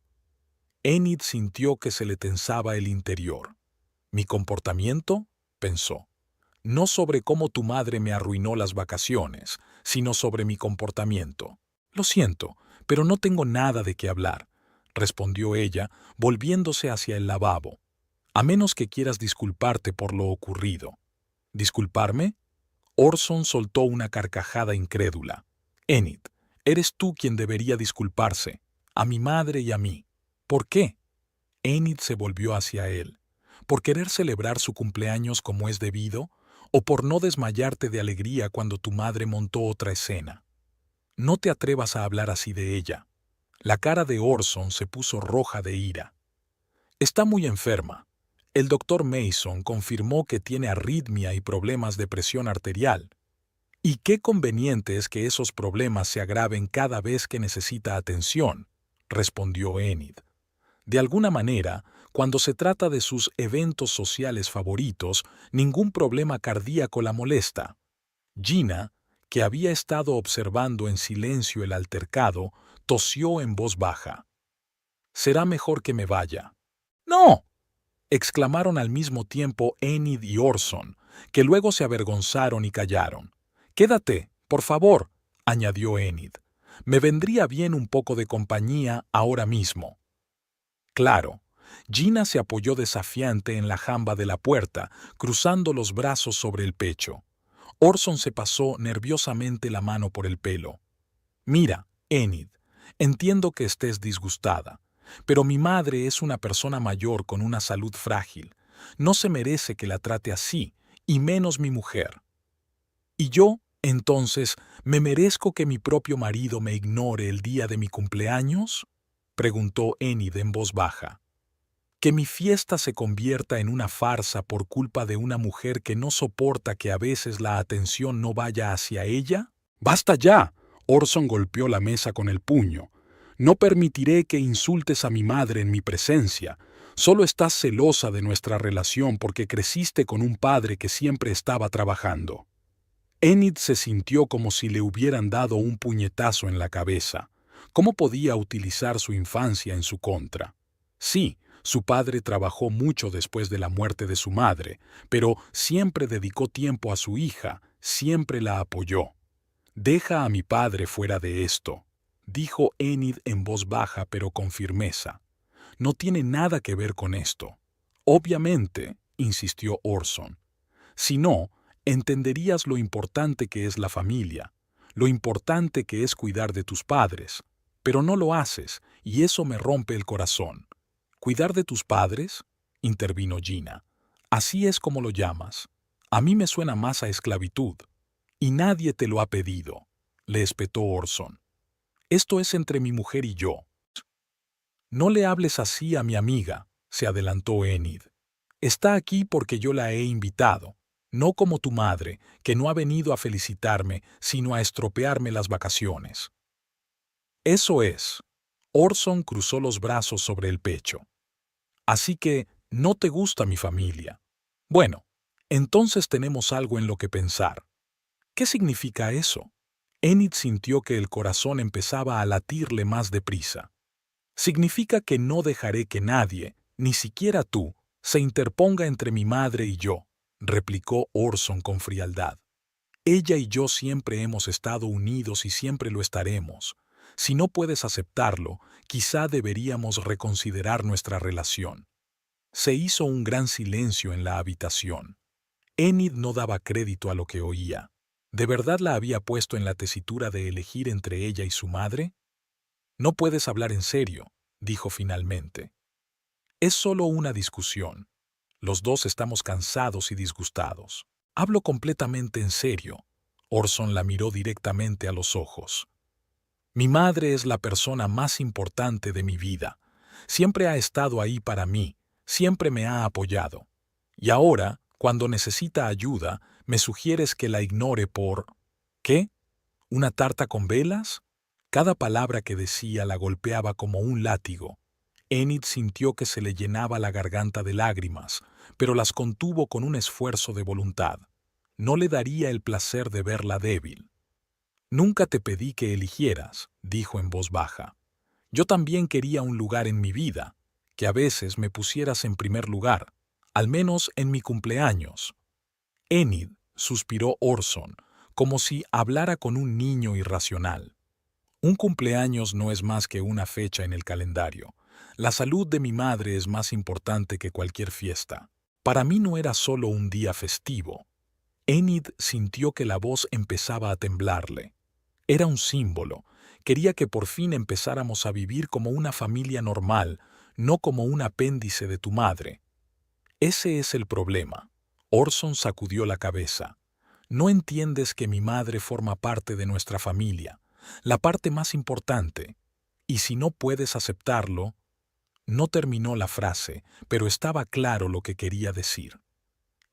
Enid sintió que se le tensaba el interior. ¿Mi comportamiento?, pensó. no sobre cómo tu madre me arruinó las vacaciones, sino sobre mi comportamiento. Lo siento, pero no tengo nada de qué hablar, respondió ella, volviéndose hacia el lavabo. A menos que quieras disculparte por lo ocurrido. ¿Disculparme? Orson soltó una carcajada incrédula. Enid, eres tú quien debería disculparse, a mi madre y a mí. ¿Por qué? Enid se volvió hacia él. ¿Por querer celebrar su cumpleaños como es debido? ¿O por no desmayarte de alegría cuando tu madre montó otra escena? No te atrevas a hablar así de ella. La cara de Orson se puso roja de ira. Está muy enferma. El doctor Mason confirmó que tiene arritmia y problemas de presión arterial. Y qué conveniente es que esos problemas se agraven cada vez que necesita atención, respondió Enid. De alguna manera, cuando se trata de sus eventos sociales favoritos, ningún problema cardíaco la molesta. Gina, que había estado observando en silencio el altercado, tosió en voz baja. «Será mejor que me vaya». «¡No!», exclamaron al mismo tiempo Enid y Orson, que luego se avergonzaron y callaron. «Quédate, por favor», añadió Enid. «Me vendría bien un poco de compañía ahora mismo». Claro, Gina se apoyó desafiante en la jamba de la puerta, cruzando los brazos sobre el pecho. Orson se pasó nerviosamente la mano por el pelo. «Mira, Enid, entiendo que estés disgustada, pero mi madre es una persona mayor con una salud frágil. No se merece que la trate así, y menos mi mujer. ¿Y yo, entonces, me merezco que mi propio marido me ignore el día de mi cumpleaños?», preguntó Enid en voz baja. ¿Que mi fiesta se convierta en una farsa por culpa de una mujer que no soporta que a veces la atención no vaya hacia ella? «¡Basta ya!», Orson golpeó la mesa con el puño. «No permitiré que insultes a mi madre en mi presencia. Solo estás celosa de nuestra relación porque creciste con un padre que siempre estaba trabajando». Enid se sintió como si le hubieran dado un puñetazo en la cabeza. ¿Cómo podía utilizar su infancia en su contra? Sí, su padre trabajó mucho después de la muerte de su madre, pero siempre dedicó tiempo a su hija, siempre la apoyó. «Deja a mi padre fuera de esto», dijo Enid en voz baja pero con firmeza. «No tiene nada que ver con esto». «Obviamente», insistió Orson. «Si no, entenderías lo importante que es la familia, lo importante que es cuidar de tus padres. Pero no lo haces, y eso me rompe el corazón». «¿Cuidar de tus padres?», intervino Gina. «Así es como lo llamas. A mí me suena más a esclavitud». «Y nadie te lo ha pedido», le espetó Orson. «Esto es entre mi mujer y yo». «No le hables así a mi amiga», se adelantó Enid. «Está aquí porque yo la he invitado, no como tu madre, que no ha venido a felicitarme, sino a estropearme las vacaciones». «Eso es». Orson cruzó los brazos sobre el pecho. «Así que no te gusta mi familia. Bueno, entonces tenemos algo en lo que pensar». «¿Qué significa eso?». Enid sintió que el corazón empezaba a latirle más deprisa. «Significa que no dejaré que nadie, ni siquiera tú, se interponga entre mi madre y yo», replicó Orson con frialdad. «Ella y yo siempre hemos estado unidos y siempre lo estaremos. Si no puedes aceptarlo, quizá deberíamos reconsiderar nuestra relación». Se hizo un gran silencio en la habitación. Enid no daba crédito a lo que oía. ¿De verdad la había puesto en la tesitura de elegir entre ella y su madre? «No puedes hablar en serio», dijo finalmente. «Es solo una discusión. Los dos estamos cansados y disgustados. Hablo completamente en serio». Orson la miró directamente a los ojos. «Mi madre es la persona más importante de mi vida. Siempre ha estado ahí para mí, siempre me ha apoyado. Y ahora, cuando necesita ayuda, me sugieres que la ignore por... ¿Qué? ¿Una tarta con velas?». Cada palabra que decía la golpeaba como un látigo. Enid sintió que se le llenaba la garganta de lágrimas, pero las contuvo con un esfuerzo de voluntad. No le daría el placer de verla débil. «Nunca te pedí que eligieras», dijo en voz baja. «Yo también quería un lugar en mi vida, que a veces me pusieras en primer lugar, al menos en mi cumpleaños». Enid, suspiró Orson, como si hablara con un niño irracional. Un cumpleaños no es más que una fecha en el calendario. La salud de mi madre es más importante que cualquier fiesta. Para mí no era solo un día festivo. Enid sintió que la voz empezaba a temblarle. Era un símbolo. Quería que por fin empezáramos a vivir como una familia normal, no como un apéndice de tu madre. Ese es el problema. Orson sacudió la cabeza. No entiendes que mi madre forma parte de nuestra familia, la parte más importante. Y si no puedes aceptarlo... No terminó la frase, pero estaba claro lo que quería decir.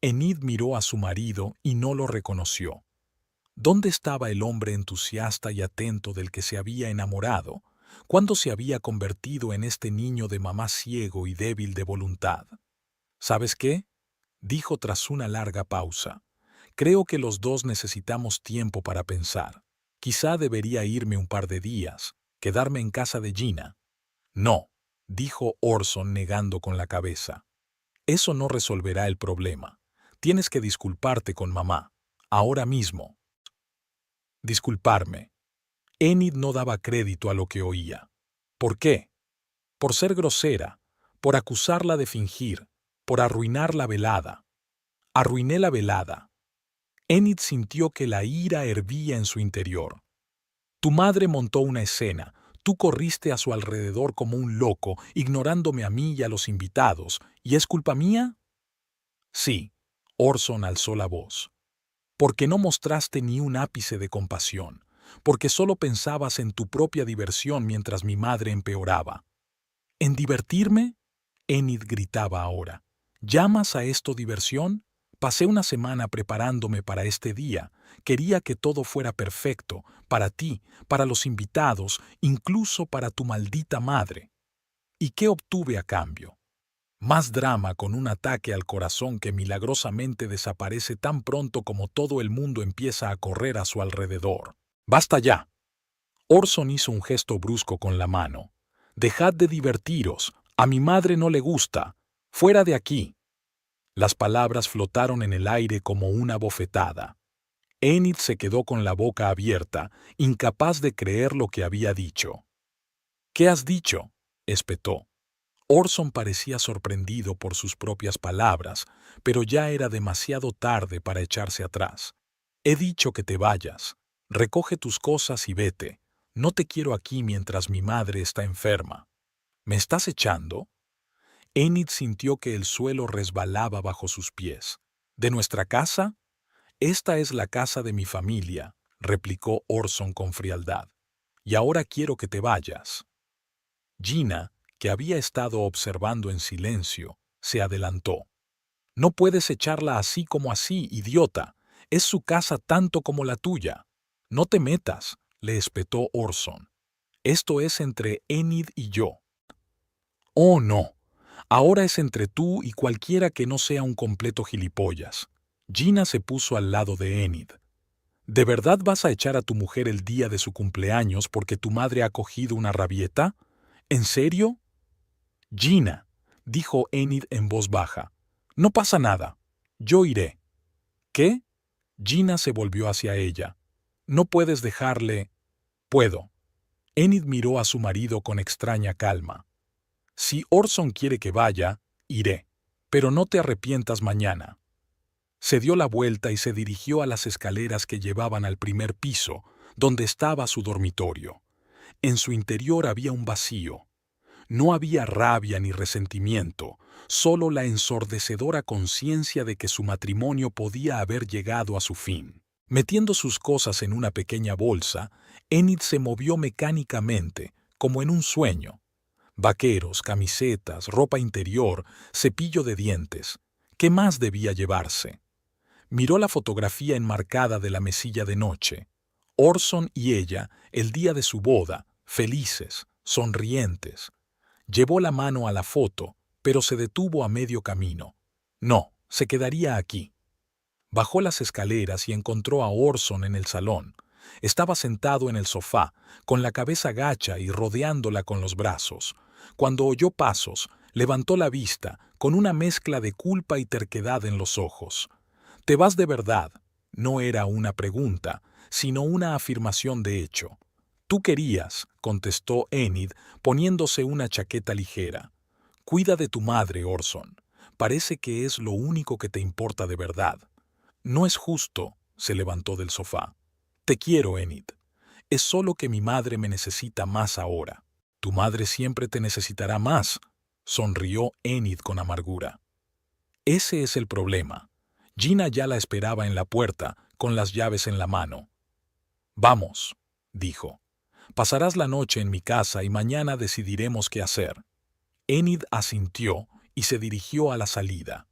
Enid miró a su marido y no lo reconoció. ¿Dónde estaba el hombre entusiasta y atento del que se había enamorado? ¿Cuándo se había convertido en este niño de mamá ciego y débil de voluntad? ¿Sabes qué?, dijo tras una larga pausa. Creo que los dos necesitamos tiempo para pensar. Quizá debería irme un par de días, quedarme en casa de Gina. No, dijo Orson negando con la cabeza. Eso no resolverá el problema. Tienes que disculparte con mamá, ahora mismo. Disculparme. Enid no daba crédito a lo que oía. ¿Por qué? Por ser grosera, por acusarla de fingir, por arruinar la velada. Arruiné la velada. Enid sintió que la ira hervía en su interior. Tu madre montó una escena. Tú corriste a su alrededor como un loco, ignorándome a mí y a los invitados. ¿Y es culpa mía? Sí, Orson alzó la voz. Porque no mostraste ni un ápice de compasión, porque solo pensabas en tu propia diversión mientras mi madre empeoraba. ¿En divertirme?, Enid gritaba ahora. ¿Llamas a esto diversión? Pasé una semana preparándome para este día. Quería que todo fuera perfecto, para ti, para los invitados, incluso para tu maldita madre. ¿Y qué obtuve a cambio? Más drama con un ataque al corazón que milagrosamente desaparece tan pronto como todo el mundo empieza a correr a su alrededor. ¡Basta ya! Orson hizo un gesto brusco con la mano. Dejad de divertiros. A mi madre no le gusta. ¡Fuera de aquí! Las palabras flotaron en el aire como una bofetada. Enid se quedó con la boca abierta, incapaz de creer lo que había dicho. ¿Qué has dicho?, espetó. Orson parecía sorprendido por sus propias palabras, pero ya era demasiado tarde para echarse atrás. He dicho que te vayas. Recoge tus cosas y vete. No te quiero aquí mientras mi madre está enferma. ¿Me estás echando? Enid sintió que el suelo resbalaba bajo sus pies. ¿De nuestra casa? Esta es la casa de mi familia, replicó Orson con frialdad. Y ahora quiero que te vayas. Gina, que había estado observando en silencio, se adelantó. No puedes echarla así como así, idiota. Es su casa tanto como la tuya. No te metas, le espetó Orson. Esto es entre Enid y yo. Oh, no. Ahora es entre tú y cualquiera que no sea un completo gilipollas. Gina se puso al lado de Enid. ¿De verdad vas a echar a tu mujer el día de su cumpleaños porque tu madre ha cogido una rabieta? ¿En serio? Gina, dijo Enid en voz baja. No pasa nada. Yo iré. ¿Qué? Gina se volvió hacia ella. No puedes dejarle... Puedo. Enid miró a su marido con extraña calma. Si Orson quiere que vaya, iré. Pero no te arrepientas mañana. Se dio la vuelta y se dirigió a las escaleras que llevaban al primer piso, donde estaba su dormitorio. En su interior había un vacío. No había rabia ni resentimiento, solo la ensordecedora conciencia de que su matrimonio podía haber llegado a su fin. Metiendo sus cosas en una pequeña bolsa, Enid se movió mecánicamente, como en un sueño. Vaqueros, camisetas, ropa interior, cepillo de dientes. ¿Qué más debía llevarse? Miró la fotografía enmarcada de la mesilla de noche. Orson y ella, el día de su boda, felices, sonrientes. Llevó la mano a la foto, pero se detuvo a medio camino. No, se quedaría aquí. Bajó las escaleras y encontró a Orson en el salón. Estaba sentado en el sofá, con la cabeza gacha y rodeándola con los brazos. Cuando oyó pasos, levantó la vista, con una mezcla de culpa y terquedad en los ojos. «¿Te vas de verdad?», No era una pregunta, sino una afirmación de hecho. Tú querías, contestó Enid, poniéndose una chaqueta ligera. Cuida de tu madre, Orson. Parece que es lo único que te importa de verdad. No es justo, se levantó del sofá. Te quiero, Enid. Es solo que mi madre me necesita más ahora. Tu madre siempre te necesitará más, sonrió Enid con amargura. Ese es el problema. Gina ya la esperaba en la puerta, con las llaves en la mano. Vamos, dijo. Pasarás la noche en mi casa y mañana decidiremos qué hacer. Enid asintió y se dirigió a la salida.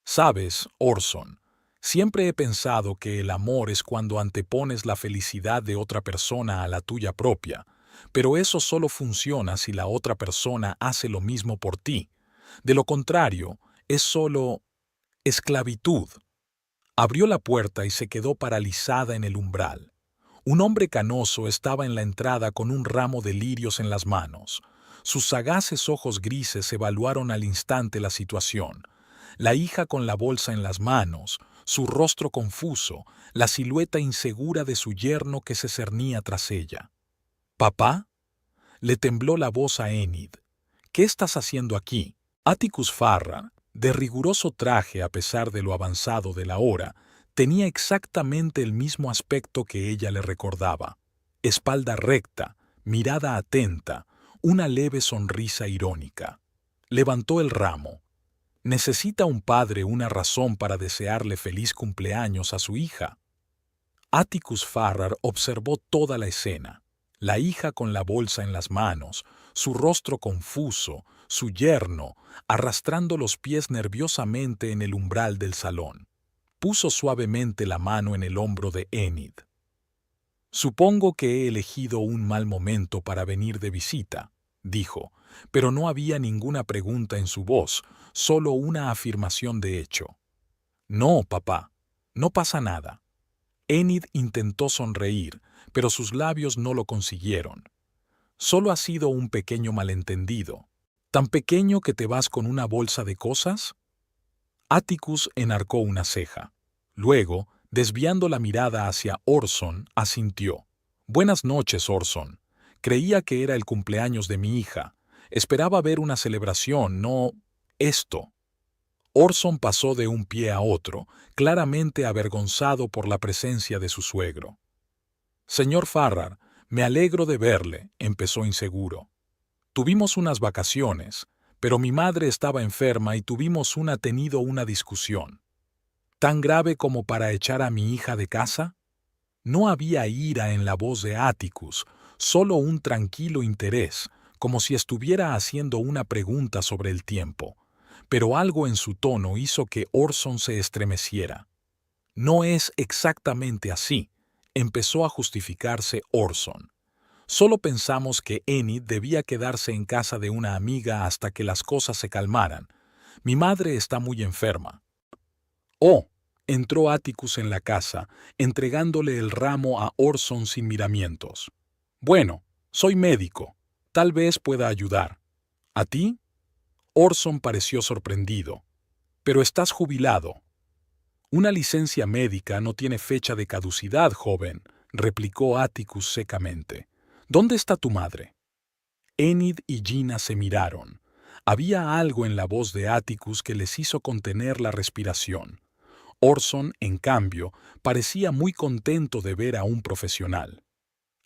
Sabes, Orson, siempre he pensado que el amor es cuando antepones la felicidad de otra persona a la tuya propia, pero eso solo funciona si la otra persona hace lo mismo por ti. De lo contrario, es solo esclavitud. Abrió la puerta y se quedó paralizada en el umbral. Un hombre canoso estaba en la entrada con un ramo de lirios en las manos. Sus sagaces ojos grises evaluaron al instante la situación. La hija con la bolsa en las manos, su rostro confuso, la silueta insegura de su yerno que se cernía tras ella. ¿Papá? Le tembló la voz a Enid. ¿Qué estás haciendo aquí? Atticus Farrar, de riguroso traje a pesar de lo avanzado de la hora, tenía exactamente el mismo aspecto que ella le recordaba. Espalda recta, mirada atenta, una leve sonrisa irónica. Levantó el ramo. ¿Necesita un padre una razón para desearle feliz cumpleaños a su hija? Atticus Farrar observó toda la escena. La hija con la bolsa en las manos, su rostro confuso, su yerno, arrastrando los pies nerviosamente en el umbral del salón. Puso suavemente la mano en el hombro de Enid. Supongo que he elegido un mal momento para venir de visita, dijo, pero no había ninguna pregunta en su voz, solo una afirmación de hecho. No, papá, no pasa nada. Enid intentó sonreír, pero sus labios no lo consiguieron. Solo ha sido un pequeño malentendido. ¿Tan pequeño que te vas con una bolsa de cosas? Atticus enarcó una ceja. Luego, desviando la mirada hacia Orson, asintió. Buenas noches, Orson. Creía que era el cumpleaños de mi hija. Esperaba ver una celebración, no esto. Orson pasó de un pie a otro, claramente avergonzado por la presencia de su suegro. Señor Farrar, me alegro de verle, empezó inseguro. Tuvimos unas vacaciones, pero mi madre estaba enferma y tuvimos tenido una discusión. ¿Tan grave como para echar a mi hija de casa? No había ira en la voz de Atticus, solo un tranquilo interés, como si estuviera haciendo una pregunta sobre el tiempo. Pero algo en su tono hizo que Orson se estremeciera. No es exactamente así, empezó a justificarse Orson. Solo pensamos que Enid debía quedarse en casa de una amiga hasta que las cosas se calmaran. Mi madre está muy enferma. Oh, entró Atticus en la casa, entregándole el ramo a Orson sin miramientos. Bueno, soy médico. Tal vez pueda ayudar. ¿A ti? Orson pareció sorprendido. Pero estás jubilado. Una licencia médica no tiene fecha de caducidad, joven, replicó Atticus secamente. ¿Dónde está tu madre? Enid y Gina se miraron. Había algo en la voz de Atticus que les hizo contener la respiración. Orson, en cambio, parecía muy contento de ver a un profesional.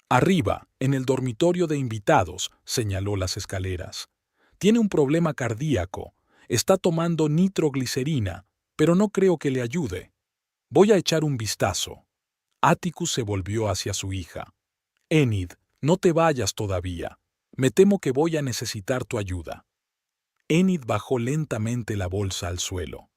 Arriba, en el dormitorio de invitados, señaló las escaleras. Tiene un problema cardíaco. Está tomando nitroglicerina, pero no creo que le ayude. Voy a echar un vistazo. Atticus se volvió hacia su hija. Enid, no te vayas todavía. Me temo que voy a necesitar tu ayuda. Enid bajó lentamente la bolsa al suelo.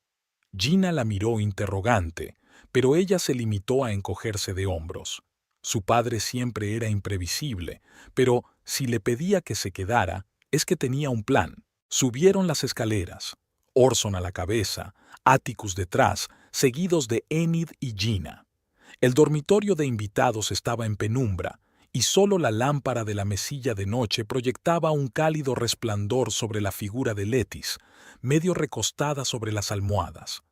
Gina la miró interrogante, pero ella se limitó a encogerse de hombros. Su padre siempre era imprevisible, pero si le pedía que se quedara, es que tenía un plan. Subieron las escaleras, Orson a la cabeza, Atticus detrás, seguidos de Enid y Gina. El dormitorio de invitados estaba en penumbra, y solo la lámpara de la mesilla de noche proyectaba un cálido resplandor sobre la figura de Lettice, medio recostada sobre las almohadas.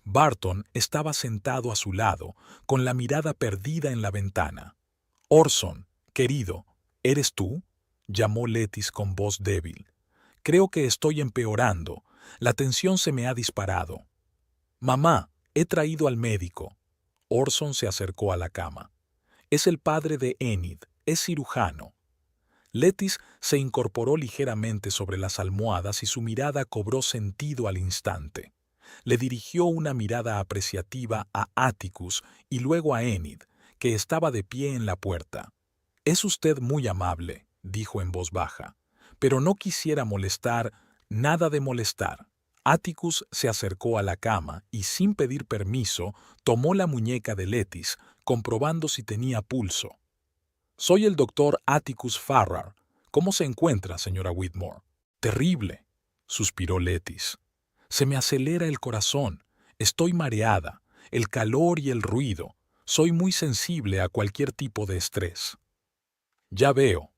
Barton estaba sentado a su lado, con la mirada perdida en la ventana. «Orson, querido, ¿eres tú?», llamó Letis con voz débil. «Creo que estoy empeorando. La tensión se me ha disparado». «Mamá, he traído al médico». Orson se acercó a la cama. «Es el padre de Enid, es cirujano». Letis se incorporó ligeramente sobre las almohadas y su mirada cobró sentido al instante. Le dirigió una mirada apreciativa a Atticus y luego a Enid, que estaba de pie en la puerta. «Es usted muy amable», dijo en voz baja, «pero no quisiera molestar, nada de molestar». Atticus se acercó a la cama y, sin pedir permiso, tomó la muñeca de Letis, comprobando si tenía pulso. «Soy el doctor Atticus Farrar. ¿Cómo se encuentra, señora Whitmore?» «Terrible», suspiró Letis. «Se me acelera el corazón. Estoy mareada. El calor y el ruido. Soy muy sensible a cualquier tipo de estrés». «Ya veo».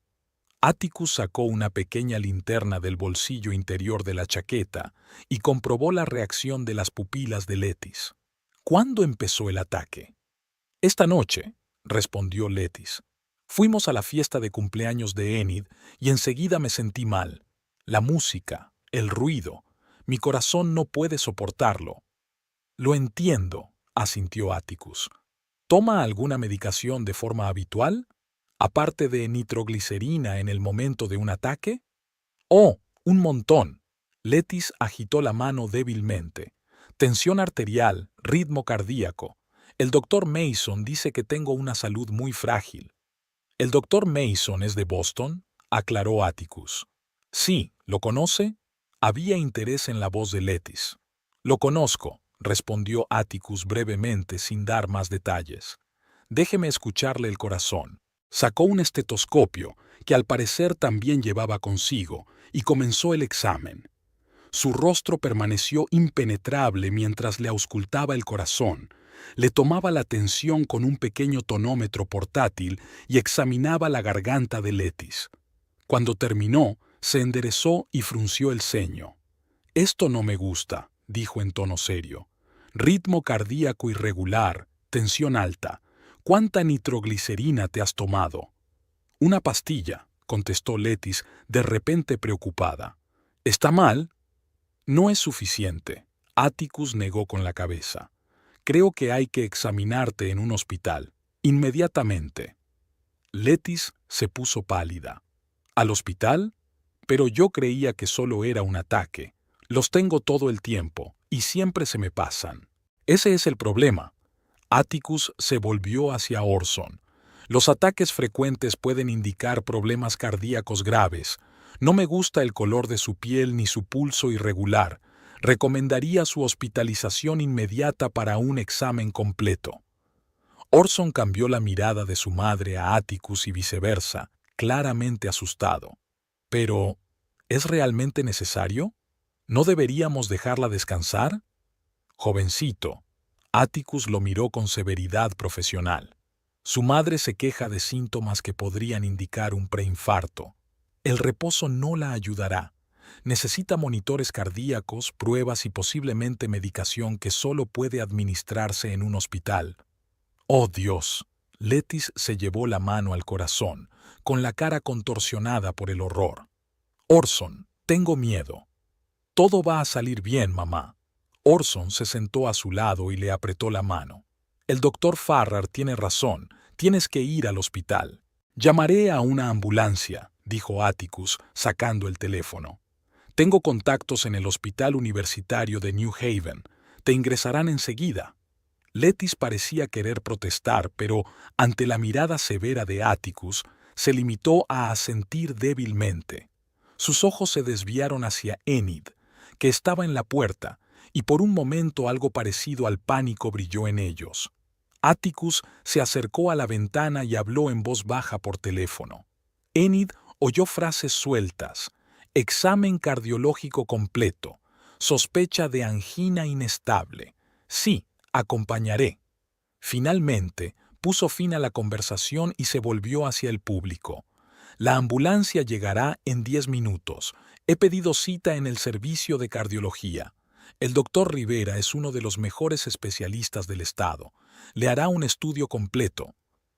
Atticus sacó una pequeña linterna del bolsillo interior de la chaqueta y comprobó la reacción de las pupilas de Letis. «¿Cuándo empezó el ataque?» «Esta noche», respondió Letis. «Fuimos a la fiesta de cumpleaños de Enid y enseguida me sentí mal. La música, el ruido, mi corazón no puede soportarlo». «Lo entiendo», asintió Atticus. «¿Toma alguna medicación de forma habitual, aparte de nitroglicerina en el momento de un ataque?» «Oh, un montón». Letis agitó la mano débilmente. «Tensión arterial, ritmo cardíaco. El doctor Mason dice que tengo una salud muy frágil». «¿El doctor Mason es de Boston?», aclaró Atticus. «Sí, ¿lo conoce?». Había interés en la voz de Letis. «Lo conozco», respondió Atticus brevemente sin dar más detalles. «Déjeme escucharle el corazón». Sacó un estetoscopio, que al parecer también llevaba consigo, y comenzó el examen. Su rostro permaneció impenetrable mientras le auscultaba el corazón. Le tomaba la tensión con un pequeño tonómetro portátil y examinaba la garganta de Letis. Cuando terminó, se enderezó y frunció el ceño. «Esto no me gusta», dijo en tono serio. «Ritmo cardíaco irregular, tensión alta. ¿Cuánta nitroglicerina te has tomado?» «Una pastilla», contestó Letis, de repente preocupada. «¿Está mal?» «No es suficiente», Atticus negó con la cabeza. «Creo que hay que examinarte en un hospital, inmediatamente». Letis se puso pálida. «¿Al hospital? Pero yo creía que solo era un ataque. Los tengo todo el tiempo, y siempre se me pasan». «Ese es el problema». Atticus se volvió hacia Orson. «Los ataques frecuentes pueden indicar problemas cardíacos graves. No me gusta el color de su piel ni su pulso irregular. Recomendaría su hospitalización inmediata para un examen completo». Orson cambió la mirada de su madre a Atticus y viceversa, claramente asustado. «Pero, ¿es realmente necesario? ¿No deberíamos dejarla descansar?» «Jovencito». Atticus lo miró con severidad profesional. «Su madre se queja de síntomas que podrían indicar un preinfarto. El reposo no la ayudará. Necesita monitores cardíacos, pruebas y posiblemente medicación que solo puede administrarse en un hospital». «Oh, Dios». Letis se llevó la mano al corazón, con la cara contorsionada por el horror. «Orson, tengo miedo». «Todo va a salir bien, mamá». Orson se sentó a su lado y le apretó la mano. «El doctor Farrar tiene razón. Tienes que ir al hospital». «Llamaré a una ambulancia», dijo Atticus, sacando el teléfono. «Tengo contactos en el Hospital Universitario de New Haven. Te ingresarán enseguida». Letis parecía querer protestar, pero, ante la mirada severa de Atticus, se limitó a asentir débilmente. Sus ojos se desviaron hacia Enid, que estaba en la puerta, y por un momento algo parecido al pánico brilló en ellos. Atticus se acercó a la ventana y habló en voz baja por teléfono. Enid oyó frases sueltas. «Examen cardiológico completo. Sospecha de angina inestable. Sí, acompañaré». Finalmente, puso fin a la conversación y se volvió hacia el público. «La ambulancia llegará en 10 minutos. He pedido cita en el servicio de cardiología. El doctor Rivera es uno de los mejores especialistas del estado. Le hará un estudio completo.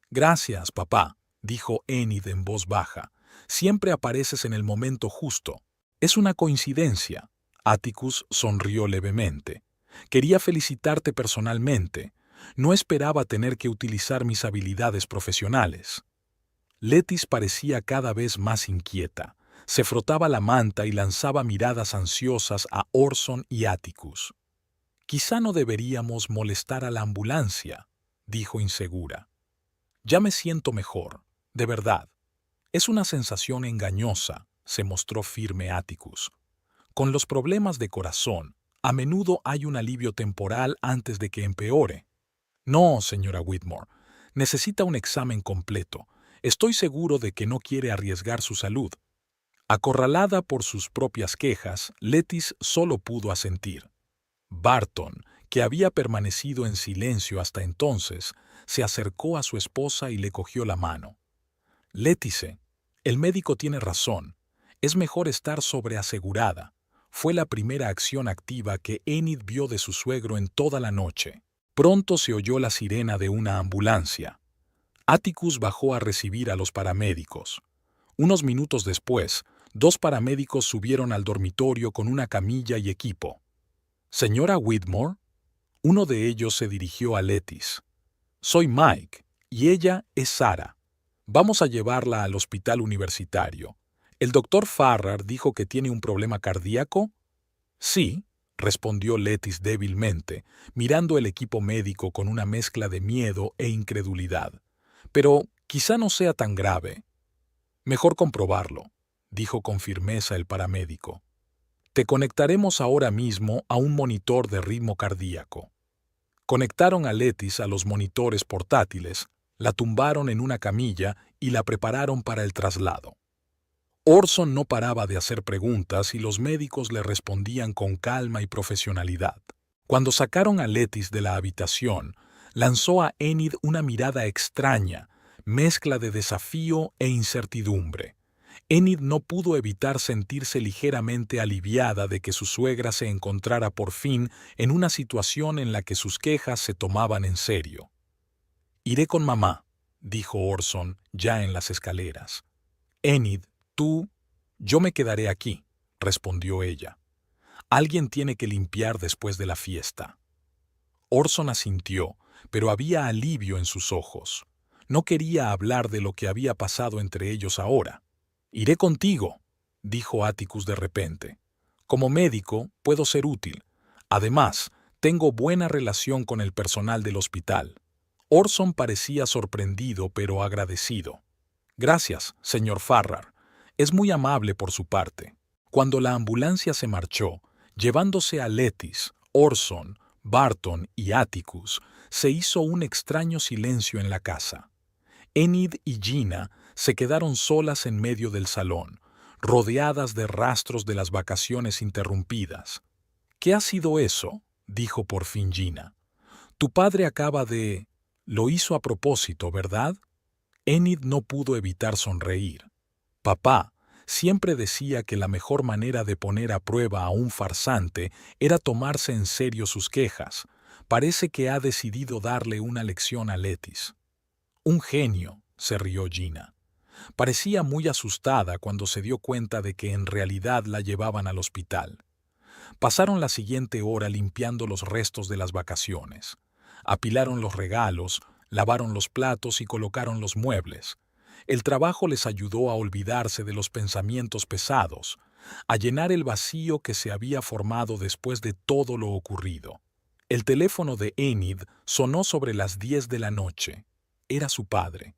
Gracias, papá, dijo Enid en voz baja. Siempre apareces en el momento justo. Es una coincidencia. Atticus sonrió levemente. Quería felicitarte personalmente. No esperaba tener que utilizar mis habilidades profesionales. Letis parecía cada vez más inquieta. Se frotaba la manta y lanzaba miradas ansiosas a Orson y Atticus. Quizá no deberíamos molestar a la ambulancia, dijo insegura. Ya me siento mejor, de verdad. Es una sensación engañosa, se mostró firme Atticus. Con los problemas de corazón, a menudo hay un alivio temporal antes de que empeore. No, señora Whitmore, necesita un examen completo. Estoy seguro de que no quiere arriesgar su salud. Acorralada por sus propias quejas, Letis solo pudo asentir. Barton, que había permanecido en silencio hasta entonces, se acercó a su esposa y le cogió la mano. Letice, el médico tiene razón. Es mejor estar sobreasegurada. Fue la primera acción activa que Enid vio de su suegro en toda la noche. Pronto se oyó la sirena de una ambulancia. Atticus bajó a recibir a los paramédicos. Unos minutos después, 2 paramédicos subieron al dormitorio con una camilla y equipo. «Señora Whitmore», uno de ellos se dirigió a Letis. «Soy Mike, y ella es Sarah. Vamos a llevarla al hospital universitario. ¿El doctor Farrar dijo que tiene un problema cardíaco?» «Sí», respondió Letis débilmente, mirando el equipo médico con una mezcla de miedo e incredulidad. «Pero quizá no sea tan grave». «Mejor comprobarlo», dijo con firmeza el paramédico. «Te conectaremos ahora mismo a un monitor de ritmo cardíaco». Conectaron a Letis a los monitores portátiles, la tumbaron en una camilla y la prepararon para el traslado. Orson no paraba de hacer preguntas y los médicos le respondían con calma y profesionalidad. Cuando sacaron a Letis de la habitación, lanzó a Enid una mirada extraña, mezcla de desafío e incertidumbre. Enid no pudo evitar sentirse ligeramente aliviada de que su suegra se encontrara por fin en una situación en la que sus quejas se tomaban en serio. «Iré con mamá», dijo Orson, ya en las escaleras. «Enid, tú...» «Yo me quedaré aquí», respondió ella. «Alguien tiene que limpiar después de la fiesta». Orson asintió, pero había alivio en sus ojos. No quería hablar de lo que había pasado entre ellos ahora. «Iré contigo», dijo Atticus de repente. «Como médico puedo ser útil. Además, tengo buena relación con el personal del hospital». Orson parecía sorprendido pero agradecido. «Gracias, señor Farrar. Es muy amable por su parte». Cuando la ambulancia se marchó, llevándose a Letis, Orson, Barton y Atticus, se hizo un extraño silencio en la casa. Enid y Gina se quedaron solas en medio del salón, rodeadas de rastros de las vacaciones interrumpidas. «¿Qué ha sido eso?», dijo por fin Gina. «Tu padre acaba de... Lo hizo a propósito, ¿verdad?». Enid no pudo evitar sonreír. «Papá siempre decía que la mejor manera de poner a prueba a un farsante era tomarse en serio sus quejas. Parece que ha decidido darle una lección a Letis». «Un genio», se rió Gina. Parecía muy asustada cuando se dio cuenta de que en realidad la llevaban al hospital. Pasaron la siguiente hora limpiando los restos de las vacaciones. Apilaron los regalos, lavaron los platos y colocaron los muebles. El trabajo les ayudó a olvidarse de los pensamientos pesados, a llenar el vacío que se había formado después de todo lo ocurrido. El teléfono de Enid sonó sobre las 10 de la noche. Era su padre.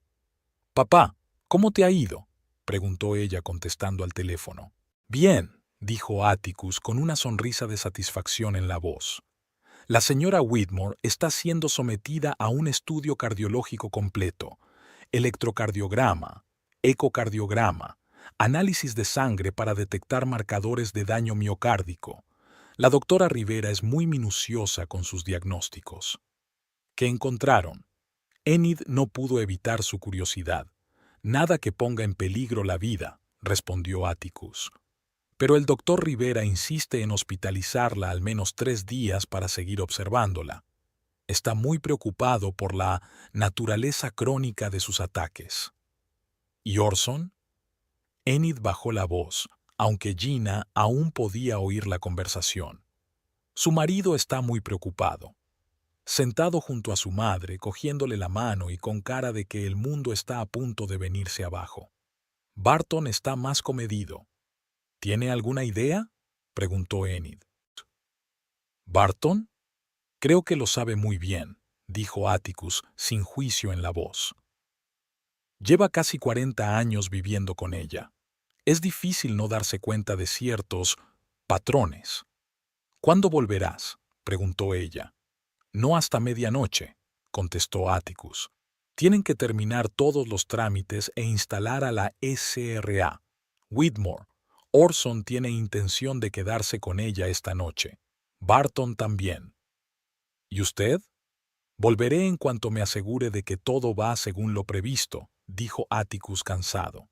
«Papá, ¿cómo te ha ido?», preguntó ella contestando al teléfono. «Bien», dijo Atticus con una sonrisa de satisfacción en la voz. «La señora Whitmore está siendo sometida a un estudio cardiológico completo. Electrocardiograma, ecocardiograma, análisis de sangre para detectar marcadores de daño miocárdico. La doctora Rivera es muy minuciosa con sus diagnósticos». «¿Qué encontraron?». Enid no pudo evitar su curiosidad. «Nada que ponga en peligro la vida», respondió Atticus. pero el doctor Rivera insiste en hospitalizarla al menos 3 días para seguir observándola. Está muy preocupado por la naturaleza crónica de sus ataques. ¿Y Orson? Enid bajó la voz, aunque Gina aún podía oír la conversación. Su marido está muy preocupado. Sentado junto a su madre, cogiéndole la mano y con cara de que el mundo está a punto de venirse abajo. Barton está más comedido. ¿Tiene alguna idea?, preguntó Enid. ¿Barton? Creo que lo sabe muy bien, dijo Atticus, sin juicio en la voz. Lleva casi 40 años viviendo con ella. Es difícil no darse cuenta de ciertos patrones. ¿Cuándo volverás?, preguntó ella. No hasta medianoche, contestó Atticus. Tienen que terminar todos los trámites e instalar a la SRA. Whitmore. Orson tiene intención de quedarse con ella esta noche. Barton también. ¿Y usted? Volveré en cuanto me asegure de que todo va según lo previsto, dijo Atticus cansado.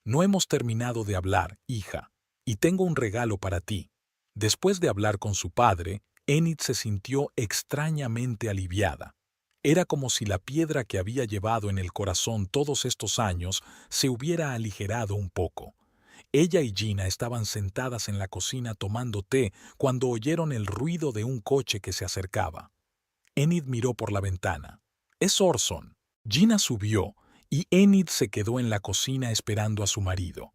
No hemos terminado de hablar, hija, y tengo un regalo para ti. Después de hablar con su padre, Enid se sintió extrañamente aliviada. Era como si la piedra que había llevado en el corazón todos estos años se hubiera aligerado un poco. Ella y Gina estaban sentadas en la cocina tomando té cuando oyeron el ruido de un coche que se acercaba. Enid miró por la ventana. «Es Orson». Gina subió y Enid se quedó en la cocina esperando a su marido.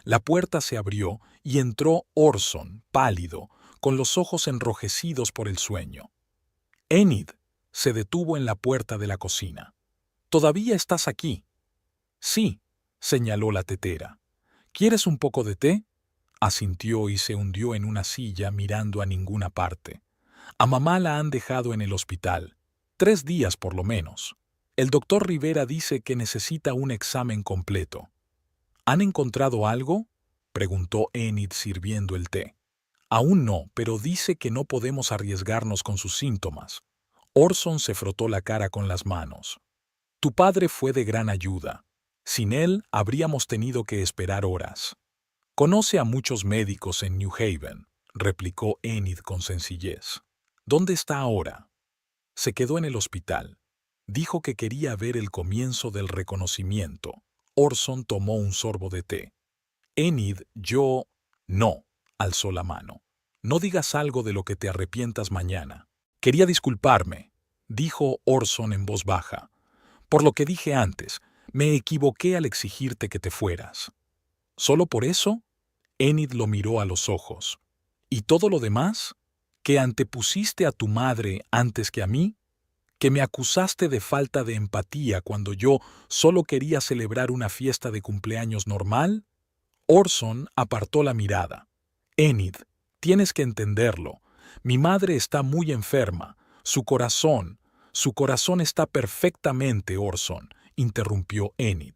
La puerta se abrió y entró Orson, pálido, con los ojos enrojecidos por el sueño. «Enid», se detuvo en la puerta de la cocina. «¿Todavía estás aquí?» «Sí», señaló la tetera. «¿Quieres un poco de té?», asintió y se hundió en una silla mirando a ninguna parte. A mamá la han dejado en el hospital. 3 días por lo menos. El doctor Rivera dice que necesita un examen completo. ¿Han encontrado algo?, preguntó Enid sirviendo el té. Aún no, pero dice que no podemos arriesgarnos con sus síntomas. Orson se frotó la cara con las manos. Tu padre fue de gran ayuda. Sin él habríamos tenido que esperar horas. Conoce a muchos médicos en New Haven, replicó Enid con sencillez. ¿Dónde está ahora? Se quedó en el hospital. Dijo que quería ver el comienzo del reconocimiento. Orson tomó un sorbo de té. Enid, yo... No, alzó la mano. No digas algo de lo que te arrepientas mañana. Quería disculparme, dijo Orson en voz baja. Por lo que dije antes, me equivoqué al exigirte que te fueras. ¿Solo por eso? Enid lo miró a los ojos. ¿Y todo lo demás? ¿Que antepusiste a tu madre antes que a mí? ¿Que me acusaste de falta de empatía cuando yo solo quería celebrar una fiesta de cumpleaños normal? Orson apartó la mirada. Enid, tienes que entenderlo. Mi madre está muy enferma. Su corazón está perfectamente, Orson, interrumpió Enid.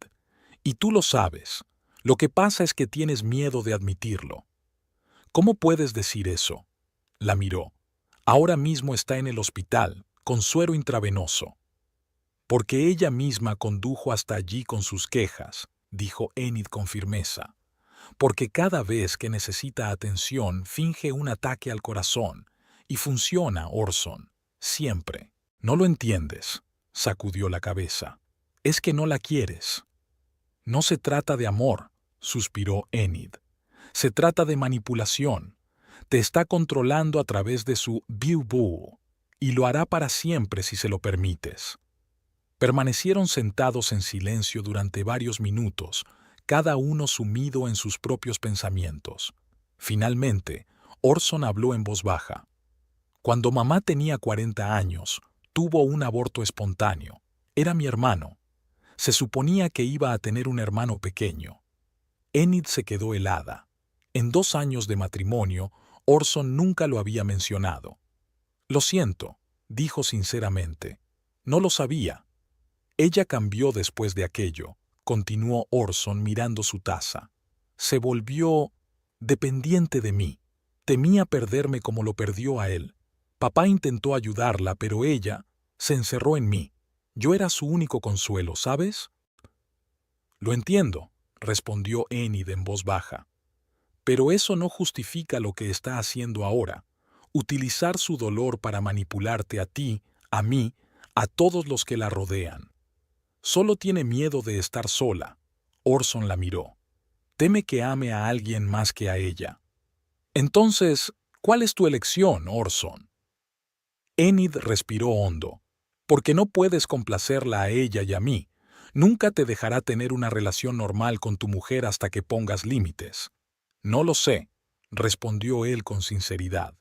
Y tú lo sabes. Lo que pasa es que tienes miedo de admitirlo. ¿Cómo puedes decir eso? La miró. Ahora mismo está en el hospital, con suero intravenoso. Porque ella misma condujo hasta allí con sus quejas, dijo Enid con firmeza. Porque cada vez que necesita atención finge un ataque al corazón. Y funciona, Orson. Siempre. No lo entiendes, sacudió la cabeza. Es que no la quieres. No se trata de amor, suspiró Enid. Se trata de manipulación. Te está controlando a través de su biu-boo, y lo hará para siempre si se lo permites. Permanecieron sentados en silencio durante varios minutos, cada uno sumido en sus propios pensamientos. Finalmente, Orson habló en voz baja. Cuando mamá tenía 40 años, tuvo un aborto espontáneo. Era mi hermano. Se suponía que iba a tener un hermano pequeño. Enid se quedó helada. En 2 años de matrimonio, Orson nunca lo había mencionado. Lo siento, dijo sinceramente. No lo sabía. Ella cambió después de aquello, continuó Orson mirando su taza. Se volvió dependiente de mí. Temía perderme como lo perdió a él. Papá intentó ayudarla, pero ella se encerró en mí. Yo era su único consuelo, ¿sabes? Lo entiendo, respondió Enid en voz baja. Pero eso no justifica lo que está haciendo ahora. Utilizar su dolor para manipularte a ti, a mí, a todos los que la rodean. Solo tiene miedo de estar sola. Orson la miró. Teme que ame a alguien más que a ella. Entonces, ¿cuál es tu elección, Orson? Enid respiró hondo. Porque no puedes complacerla a ella y a mí. Nunca te dejará tener una relación normal con tu mujer hasta que pongas límites. No lo sé, respondió él con sinceridad.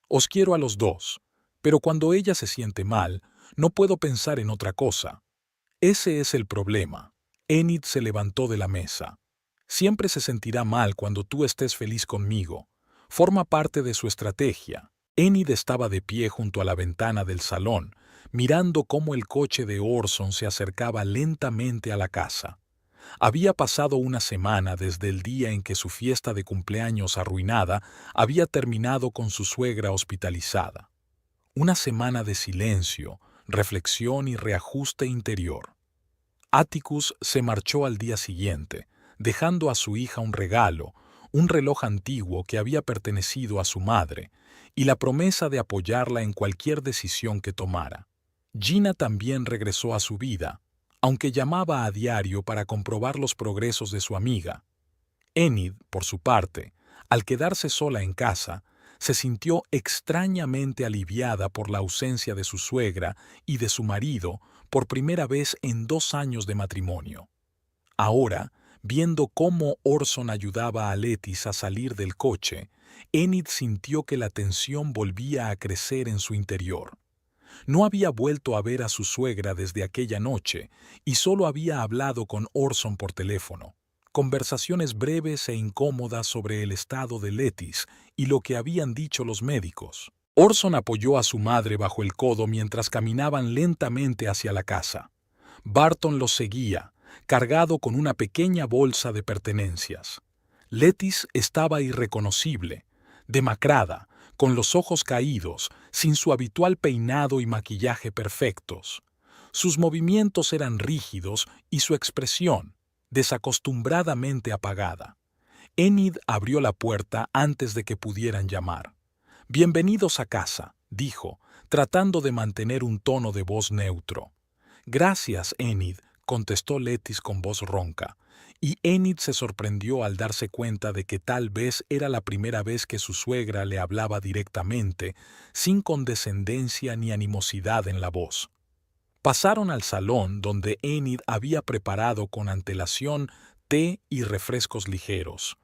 Os quiero a los dos, pero cuando ella se siente mal, no puedo pensar en otra cosa. Ese es el problema. Enid se levantó de la mesa. Siempre se sentirá mal cuando tú estés feliz conmigo. Forma parte de su estrategia. Enid estaba de pie junto a la ventana del salón, mirando cómo el coche de Orson se acercaba lentamente a la casa. Había pasado una semana desde el día en que su fiesta de cumpleaños arruinada había terminado con su suegra hospitalizada. Una semana de silencio, reflexión y reajuste interior. Atticus se marchó al día siguiente, dejando a su hija un regalo, un reloj antiguo que había pertenecido a su madre, y la promesa de apoyarla en cualquier decisión que tomara. Gina también regresó a su vida, aunque llamaba a diario para comprobar los progresos de su amiga. Enid, por su parte, al quedarse sola en casa, se sintió extrañamente aliviada por la ausencia de su suegra y de su marido por primera vez en 2 años de matrimonio. Ahora, viendo cómo Orson ayudaba a Letis a salir del coche, Enid sintió que la tensión volvía a crecer en su interior. No había vuelto a ver a su suegra desde aquella noche y solo había hablado con Orson por teléfono. Conversaciones breves e incómodas sobre el estado de Letis y lo que habían dicho los médicos. Orson apoyó a su madre bajo el codo mientras caminaban lentamente hacia la casa. Barton los seguía, cargado con una pequeña bolsa de pertenencias. Letis estaba irreconocible, demacrada, con los ojos caídos, sin su habitual peinado y maquillaje perfectos. Sus movimientos eran rígidos y su expresión, desacostumbradamente apagada. Enid abrió la puerta antes de que pudieran llamar. «Bienvenidos a casa», dijo, tratando de mantener un tono de voz neutro. «Gracias, Enid», contestó Letis con voz ronca, y Enid se sorprendió al darse cuenta de que tal vez era la primera vez que su suegra le hablaba directamente, sin condescendencia ni animosidad en la voz. Pasaron al salón donde Enid había preparado con antelación té y refrescos ligeros.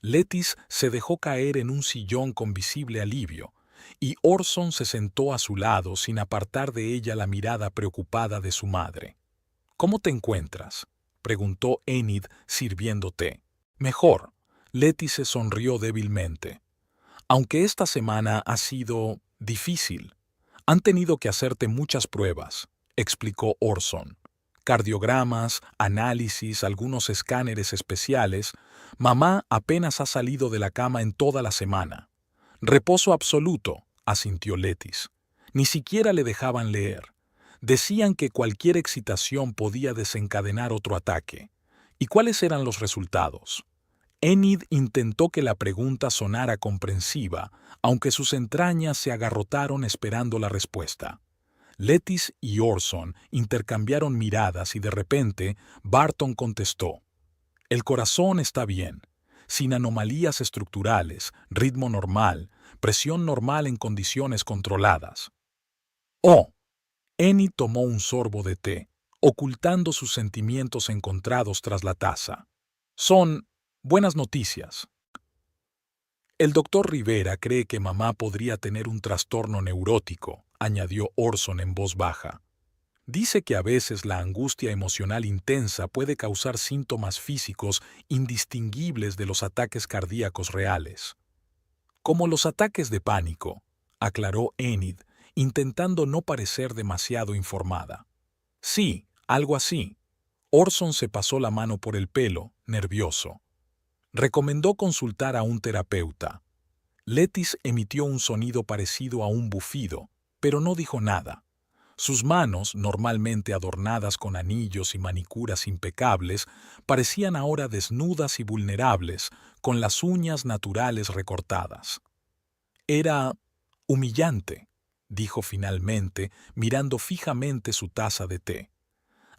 Letis se dejó caer en un sillón con visible alivio, y Orson se sentó a su lado sin apartar de ella la mirada preocupada de su madre. «¿Cómo te encuentras?», preguntó Enid sirviendo té. «Mejor», Letis se sonrió débilmente. «Aunque esta semana ha sido difícil. Han tenido que hacerte muchas pruebas», explicó Orson. «Cardiogramas, análisis, algunos escáneres especiales. Mamá apenas ha salido de la cama en toda la semana». «Reposo absoluto», asintió Letis. «Ni siquiera le dejaban leer. Decían que cualquier excitación podía desencadenar otro ataque». «¿Y cuáles eran los resultados?». Enid intentó que la pregunta sonara comprensiva, aunque sus entrañas se agarrotaron esperando la respuesta. Letis y Orson intercambiaron miradas y de repente Barton contestó: «El corazón está bien, sin anomalías estructurales, ritmo normal, presión normal en condiciones controladas». «Oh». Enid tomó un sorbo de té, ocultando sus sentimientos encontrados tras la taza. «Son buenas noticias». «El doctor Rivera cree que mamá podría tener un trastorno neurótico», añadió Orson en voz baja. «Dice que a veces la angustia emocional intensa puede causar síntomas físicos indistinguibles de los ataques cardíacos reales». «Como los ataques de pánico», aclaró Enid, intentando no parecer demasiado informada. «Sí, algo así». Orson se pasó la mano por el pelo, nervioso. Recomendó consultar a un terapeuta. Letis emitió un sonido parecido a un bufido, pero no dijo nada. Sus manos, normalmente adornadas con anillos y manicuras impecables, parecían ahora desnudas y vulnerables, con las uñas naturales recortadas. Era humillante, dijo finalmente, mirando fijamente su taza de té.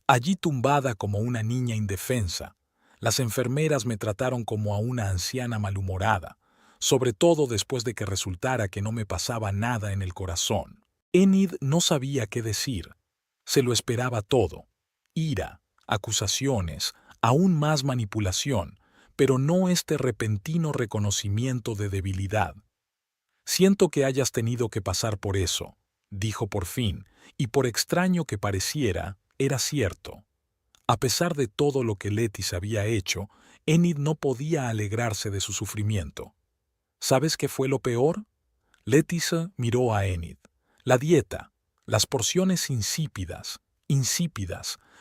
Allí tumbada como una niña indefensa, las enfermeras me trataron como a una anciana malhumorada, sobre todo después de que resultara que no me pasaba nada en el corazón. Enid no sabía qué decir. Se lo esperaba todo: ira, acusaciones, aún más manipulación, pero no este repentino reconocimiento de debilidad. Siento que hayas tenido que pasar por eso, dijo por fin, y por extraño que pareciera, era cierto. A pesar de todo lo que Letis había hecho, Enid no podía alegrarse de su sufrimiento. ¿Sabes qué fue lo peor? Letis miró a Enid. La dieta, las porciones insípidas,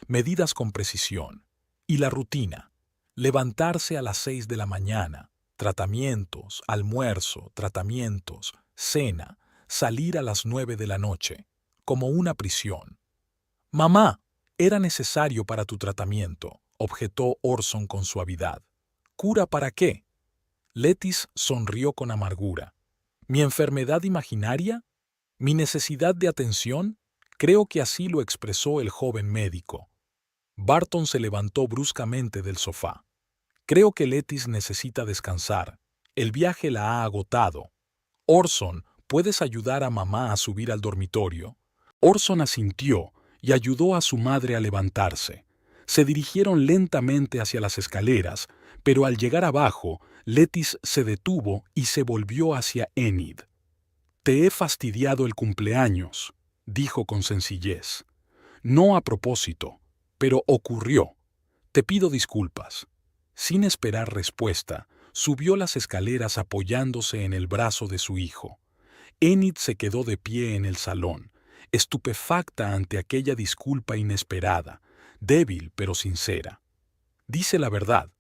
medidas con precisión. Y la rutina. Levantarse a las 6 de la mañana, tratamientos, almuerzo, tratamientos, cena, salir a las 9 de la noche, como una prisión. Mamá, era necesario para tu tratamiento, objetó Orson con suavidad. ¿Cura para qué? Letis sonrió con amargura. ¿Mi enfermedad imaginaria? ¿Mi necesidad de atención? Creo que así lo expresó el joven médico. Barton se levantó bruscamente del sofá. Creo que Letis necesita descansar. El viaje la ha agotado. Orson, ¿puedes ayudar a mamá a subir al dormitorio? Orson asintió y ayudó a su madre a levantarse. Se dirigieron lentamente hacia las escaleras, pero al llegar abajo, Letis se detuvo y se volvió hacia Enid. «Te he fastidiado el cumpleaños», dijo con sencillez. «No a propósito, pero ocurrió. Te pido disculpas». Sin esperar respuesta, subió las escaleras apoyándose en el brazo de su hijo. Enid se quedó de pie en el salón, estupefacta ante aquella disculpa inesperada, débil pero sincera. «Dice la verdad»,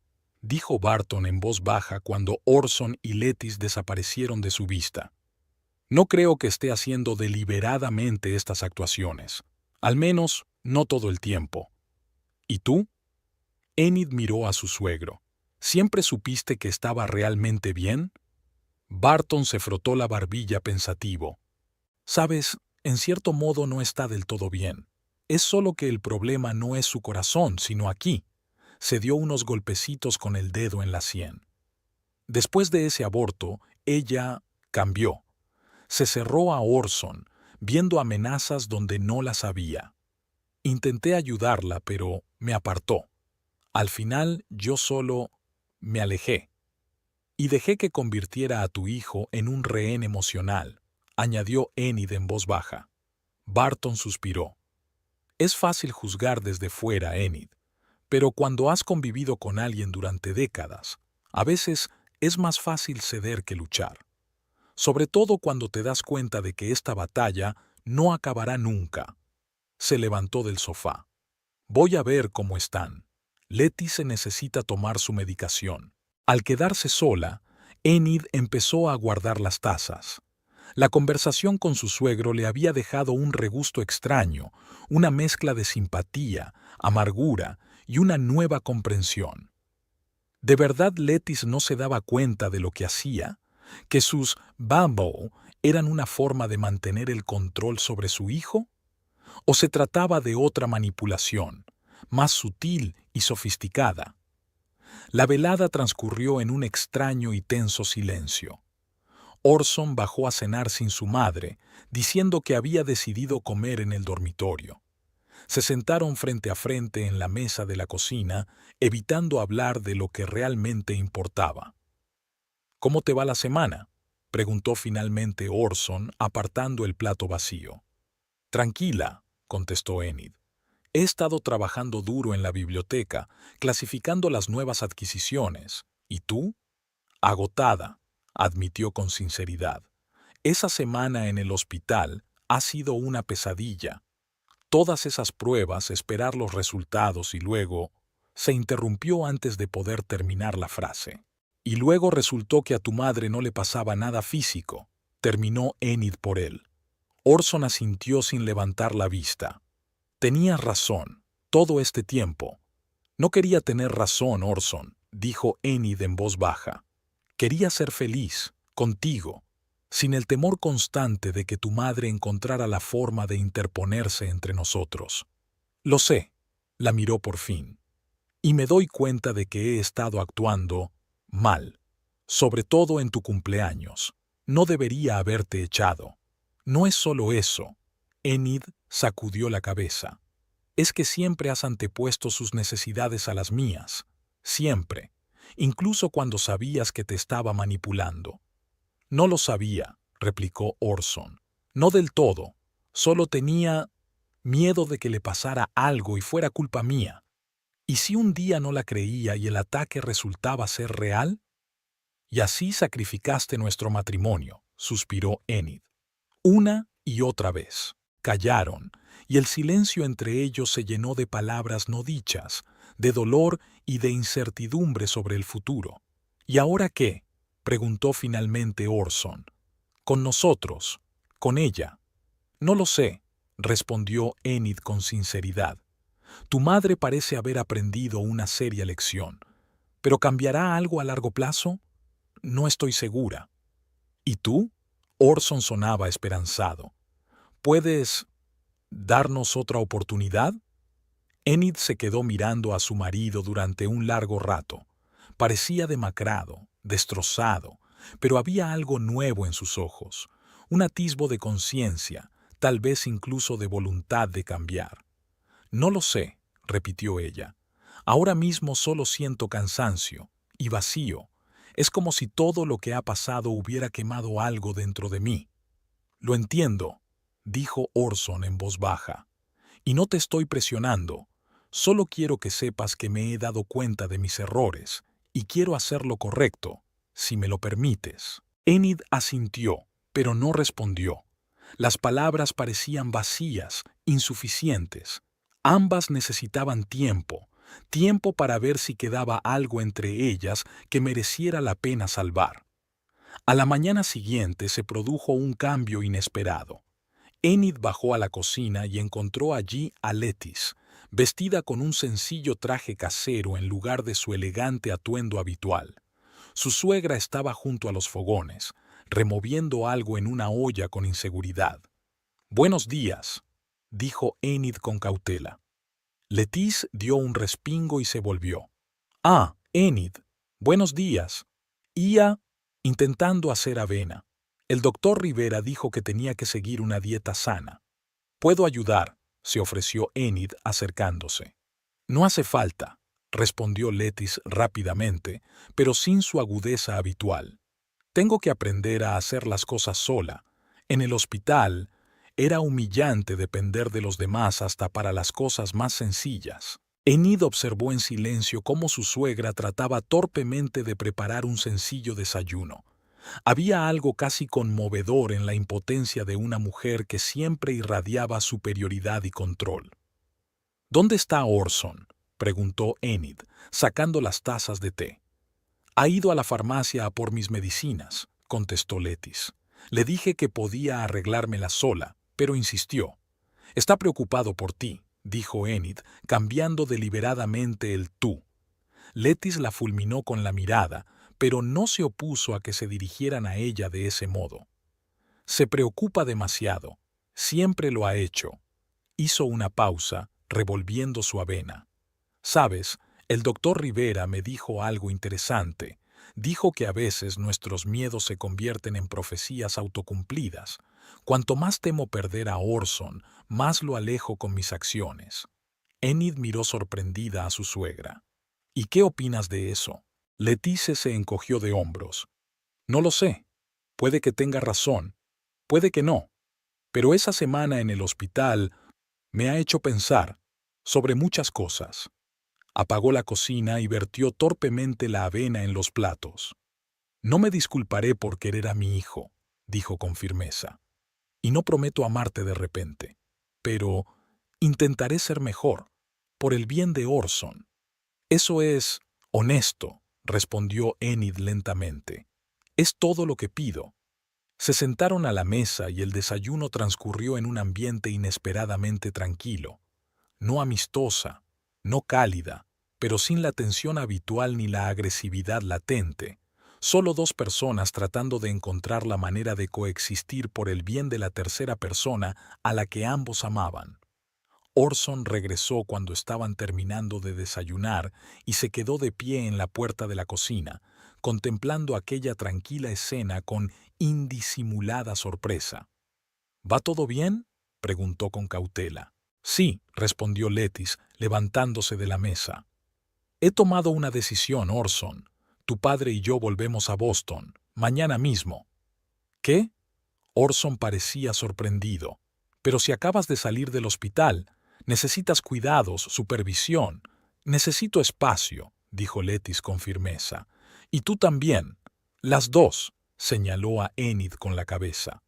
dijo Barton en voz baja cuando Orson y Letis desaparecieron de su vista. «No creo que esté haciendo deliberadamente estas actuaciones. Al menos, no todo el tiempo». «¿Y tú?» Enid miró a su suegro. «¿Siempre supiste que estaba realmente bien?» Barton se frotó la barbilla pensativo. «Sabes, en cierto modo no está del todo bien. Es solo que el problema no es su corazón, sino aquí». Se dio unos golpecitos con el dedo en la sien. Después de ese aborto, ella cambió. Se cerró a Orson, viendo amenazas donde no las había. Intenté ayudarla, pero me apartó. Al final, yo solo me alejé. Y dejé que convirtiera a tu hijo en un rehén emocional, añadió Enid en voz baja. Barton suspiró. Es fácil juzgar desde fuera, Enid, pero cuando has convivido con alguien durante décadas, a veces es más fácil ceder que luchar. Sobre todo cuando te das cuenta de que esta batalla no acabará nunca. Se levantó del sofá. Voy a ver cómo están. Letis se necesita tomar su medicación. Al quedarse sola, Enid empezó a guardar las tazas. La conversación con su suegro le había dejado un regusto extraño, una mezcla de simpatía, amargura y una nueva comprensión. ¿De verdad Letis no se daba cuenta de lo que hacía? ¿Que sus bumble eran una forma de mantener el control sobre su hijo? ¿O se trataba de otra manipulación, más sutil y sofisticada? La velada transcurrió en un extraño y tenso silencio. Orson bajó a cenar sin su madre, diciendo que había decidido comer en el dormitorio. Se sentaron frente a frente en la mesa de la cocina, evitando hablar de lo que realmente importaba. «¿Cómo te va la semana?», preguntó finalmente Orson, apartando el plato vacío. «Tranquila», contestó Enid. «He estado trabajando duro en la biblioteca, clasificando las nuevas adquisiciones. ¿Y tú?» «Agotada», admitió con sinceridad. «Esa semana en el hospital ha sido una pesadilla. Todas esas pruebas, esperar los resultados y luego...» Se interrumpió antes de poder terminar la frase. «Y luego resultó que a tu madre no le pasaba nada físico», terminó Enid por él. Orson asintió sin levantar la vista. Tenías razón, todo este tiempo. No quería tener razón, Orson, dijo Enid en voz baja. Quería ser feliz, contigo, sin el temor constante de que tu madre encontrara la forma de interponerse entre nosotros. Lo sé, la miró por fin. Y me doy cuenta de que he estado actuando mal, sobre todo en tu cumpleaños. No debería haberte echado. No es solo eso. Enid sacudió la cabeza. Es que siempre has antepuesto sus necesidades a las mías. Siempre. Incluso cuando sabías que te estaba manipulando. No lo sabía, replicó Orson. No del todo. Solo tenía miedo de que le pasara algo y fuera culpa mía. ¿Y si un día no la creía y el ataque resultaba ser real? Y así sacrificaste nuestro matrimonio, suspiró Enid. Una y otra vez. Callaron, y el silencio entre ellos se llenó de palabras no dichas, de dolor y de incertidumbre sobre el futuro. ¿Y ahora qué? Preguntó finalmente Orson. Con nosotros, con ella. No lo sé, respondió Enid con sinceridad. Tu madre parece haber aprendido una seria lección. ¿Pero cambiará algo a largo plazo? No estoy segura. ¿Y tú? Orson sonaba esperanzado. ¿Puedes darnos otra oportunidad? Enid se quedó mirando a su marido durante un largo rato. Parecía demacrado, destrozado, pero había algo nuevo en sus ojos, un atisbo de conciencia, tal vez incluso de voluntad de cambiar. No lo sé, repitió ella. Ahora mismo solo siento cansancio y vacío. Es como si todo lo que ha pasado hubiera quemado algo dentro de mí. Lo entiendo, dijo Orson en voz baja. Y no te estoy presionando. Solo quiero que sepas que me he dado cuenta de mis errores y quiero hacer lo correcto, si me lo permites. Enid asintió, pero no respondió. Las palabras parecían vacías, insuficientes. Ambas necesitaban tiempo, tiempo para ver si quedaba algo entre ellas que mereciera la pena salvar. A la mañana siguiente se produjo un cambio inesperado. Enid bajó a la cocina y encontró allí a Lettice, vestida con un sencillo traje casero en lugar de su elegante atuendo habitual. Su suegra estaba junto a los fogones, removiendo algo en una olla con inseguridad. «Buenos días», dijo Enid con cautela. Lettice dio un respingo y se volvió. «Ah, Enid, buenos días». Ia intentando hacer avena. El doctor Rivera dijo que tenía que seguir una dieta sana. «Puedo ayudar», se ofreció Enid acercándose. «No hace falta», respondió Lettice rápidamente, pero sin su agudeza habitual. «Tengo que aprender a hacer las cosas sola. En el hospital era humillante depender de los demás hasta para las cosas más sencillas». Enid observó en silencio cómo su suegra trataba torpemente de preparar un sencillo desayuno. Había algo casi conmovedor en la impotencia de una mujer que siempre irradiaba superioridad y control. «¿Dónde está Orson?», preguntó Enid, sacando las tazas de té. «Ha ido a la farmacia a por mis medicinas», contestó Lettice. «Le dije que podía arreglármela sola, pero insistió. Está preocupado por ti», dijo Enid, cambiando deliberadamente el tú. Lettice la fulminó con la mirada, pero no se opuso a que se dirigieran a ella de ese modo. «Se preocupa demasiado. Siempre lo ha hecho». Hizo una pausa, revolviendo su avena. «Sabes, el doctor Rivera me dijo algo interesante. Dijo que a veces nuestros miedos se convierten en profecías autocumplidas. Cuanto más temo perder a Orson, más lo alejo con mis acciones». Enid miró sorprendida a su suegra. «¿Y qué opinas de eso?». Lettice se encogió de hombros. «No lo sé. Puede que tenga razón. Puede que no. Pero esa semana en el hospital me ha hecho pensar sobre muchas cosas». Apagó la cocina y vertió torpemente la avena en los platos. «No me disculparé por querer a mi hijo», dijo con firmeza. «Y no prometo amarte de repente. Pero intentaré ser mejor, por el bien de Orson». «Eso es honesto», respondió Enid lentamente. «Es todo lo que pido». Se sentaron a la mesa y el desayuno transcurrió en un ambiente inesperadamente tranquilo, no amistosa, no cálida, pero sin la tensión habitual ni la agresividad latente. Solo dos personas tratando de encontrar la manera de coexistir por el bien de la tercera persona a la que ambos amaban. Orson regresó cuando estaban terminando de desayunar y se quedó de pie en la puerta de la cocina, contemplando aquella tranquila escena con indisimulada sorpresa. ¿Va todo bien?, preguntó con cautela. Sí, respondió Letis, levantándose de la mesa. He tomado una decisión, Orson. Tu padre y yo volvemos a Boston, mañana mismo. ¿Qué? Orson parecía sorprendido. Pero si acabas de salir del hospital, necesitas cuidados, supervisión. Necesito espacio, dijo Letis con firmeza. Y tú también. Las dos, señaló a Enid con la cabeza.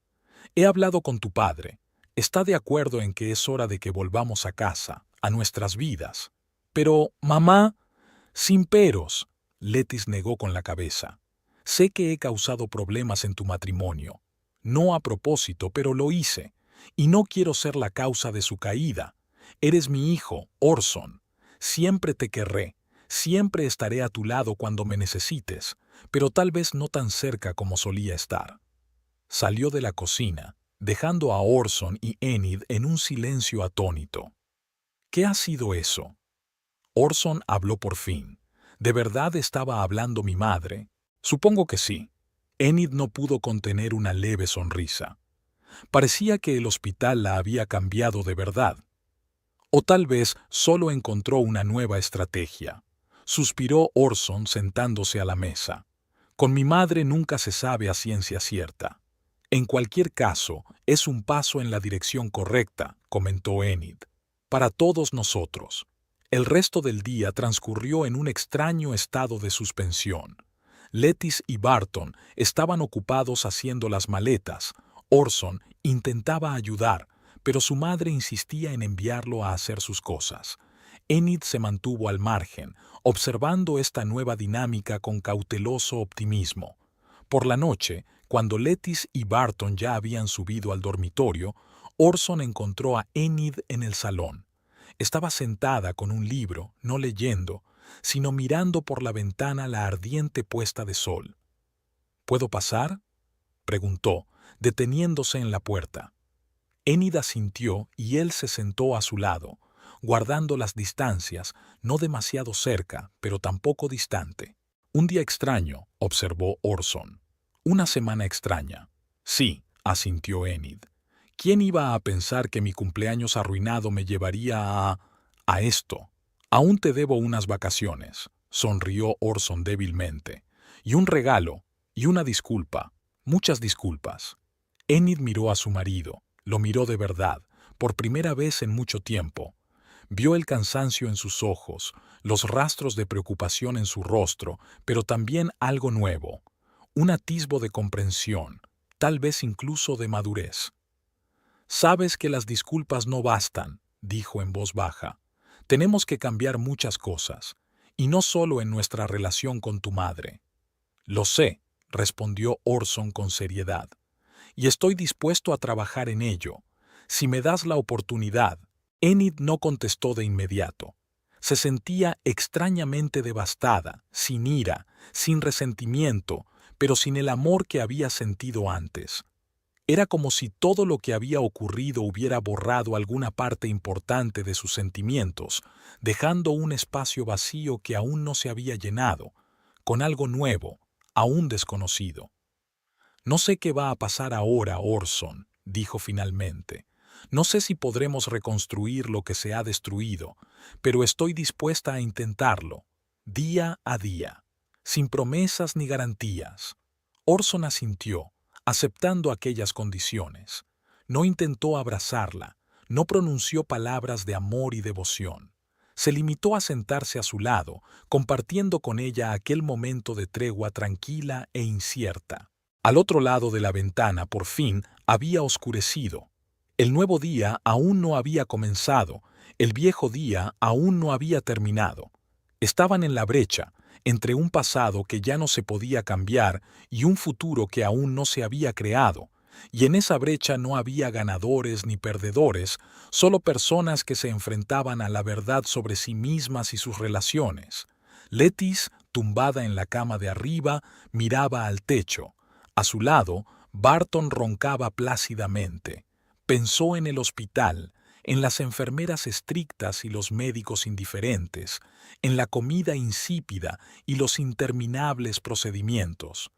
He hablado con tu padre. Está de acuerdo en que es hora de que volvamos a casa, a nuestras vidas. Pero, mamá, sin peros, Letis negó con la cabeza. Sé que he causado problemas en tu matrimonio. No a propósito, pero lo hice. Y no quiero ser la causa de su caída. Eres mi hijo, Orson. Siempre te querré. Siempre estaré a tu lado cuando me necesites, pero tal vez no tan cerca como solía estar. Salió de la cocina, dejando a Orson y Enid en un silencio atónito. ¿Qué ha sido eso? Orson habló por fin. ¿De verdad estaba hablando mi madre? Supongo que sí. Enid no pudo contener una leve sonrisa. Parecía que el hospital la había cambiado de verdad. O tal vez solo encontró una nueva estrategia. Suspiró Orson sentándose a la mesa. Con mi madre nunca se sabe a ciencia cierta. En cualquier caso, es un paso en la dirección correcta, comentó Enid. Para todos nosotros. El resto del día transcurrió en un extraño estado de suspensión. Letis y Barton estaban ocupados haciendo las maletas. Orson intentaba ayudar, pero su madre insistía en enviarlo a hacer sus cosas. Enid se mantuvo al margen, observando esta nueva dinámica con cauteloso optimismo. Por la noche, cuando Letis y Barton ya habían subido al dormitorio, Orson encontró a Enid en el salón. Estaba sentada con un libro, no leyendo, sino mirando por la ventana la ardiente puesta de sol. ¿Puedo pasar?, preguntó, deteniéndose en la puerta. Enid asintió y él se sentó a su lado, guardando las distancias, no demasiado cerca, pero tampoco distante. Un día extraño, observó Orson. Una semana extraña. Sí, asintió Enid. ¿Quién iba a pensar que mi cumpleaños arruinado me llevaría a esto? Aún te debo unas vacaciones, sonrió Orson débilmente. Y un regalo, y una disculpa, muchas disculpas. Enid miró a su marido, lo miró de verdad, por primera vez en mucho tiempo. Vio el cansancio en sus ojos, los rastros de preocupación en su rostro, pero también algo nuevo, un atisbo de comprensión, tal vez incluso de madurez. «Sabes que las disculpas no bastan», dijo en voz baja. «Tenemos que cambiar muchas cosas, y no solo en nuestra relación con tu madre». «Lo sé», respondió Orson con seriedad, «y estoy dispuesto a trabajar en ello. Si me das la oportunidad». Enid no contestó de inmediato. Se sentía extrañamente devastada, sin ira, sin resentimiento, pero sin el amor que había sentido antes. Era como si todo lo que había ocurrido hubiera borrado alguna parte importante de sus sentimientos, dejando un espacio vacío que aún no se había llenado, con algo nuevo, aún desconocido. «No sé qué va a pasar ahora, Orson», dijo finalmente. «No sé si podremos reconstruir lo que se ha destruido, pero estoy dispuesta a intentarlo, día a día, sin promesas ni garantías». Orson asintió, aceptando aquellas condiciones. No intentó abrazarla, no pronunció palabras de amor y devoción. Se limitó a sentarse a su lado, compartiendo con ella aquel momento de tregua tranquila e incierta. Al otro lado de la ventana, por fin, había oscurecido. El nuevo día aún no había comenzado, el viejo día aún no había terminado. Estaban en la brecha, entre un pasado que ya no se podía cambiar y un futuro que aún no se había creado, y en esa brecha no había ganadores ni perdedores, solo personas que se enfrentaban a la verdad sobre sí mismas y sus relaciones. Lettis, tumbada en la cama de arriba, miraba al techo. A su lado, Barton roncaba plácidamente. Pensó en el hospital, en las enfermeras estrictas y los médicos indiferentes, en la comida insípida y los interminables procedimientos.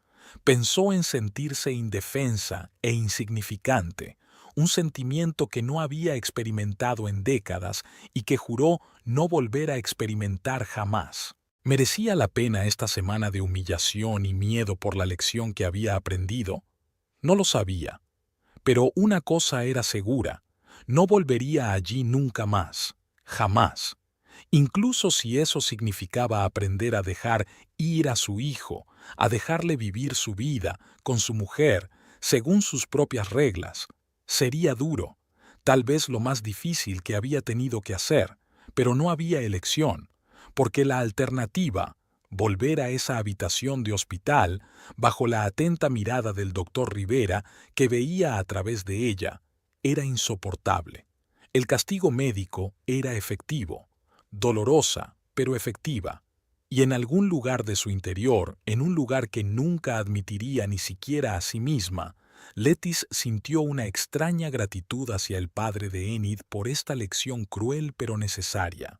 Pensó en sentirse indefensa e insignificante, un sentimiento que no había experimentado en décadas y que juró no volver a experimentar jamás. ¿Merecía la pena esta semana de humillación y miedo por la lección que había aprendido? No lo sabía. Pero una cosa era segura, no volvería allí nunca más, jamás. Incluso si eso significaba aprender a dejar ir a su hijo, a dejarle vivir su vida con su mujer, según sus propias reglas. Sería duro, tal vez lo más difícil que había tenido que hacer, pero no había elección, porque la alternativa, volver a esa habitación de hospital, bajo la atenta mirada del doctor Rivera, que veía a través de ella, era insoportable. El castigo médico era efectivo, dolorosa, pero efectiva, y en algún lugar de su interior, en un lugar que nunca admitiría ni siquiera a sí misma, Lettis sintió una extraña gratitud hacia el padre de Enid por esta lección cruel pero necesaria.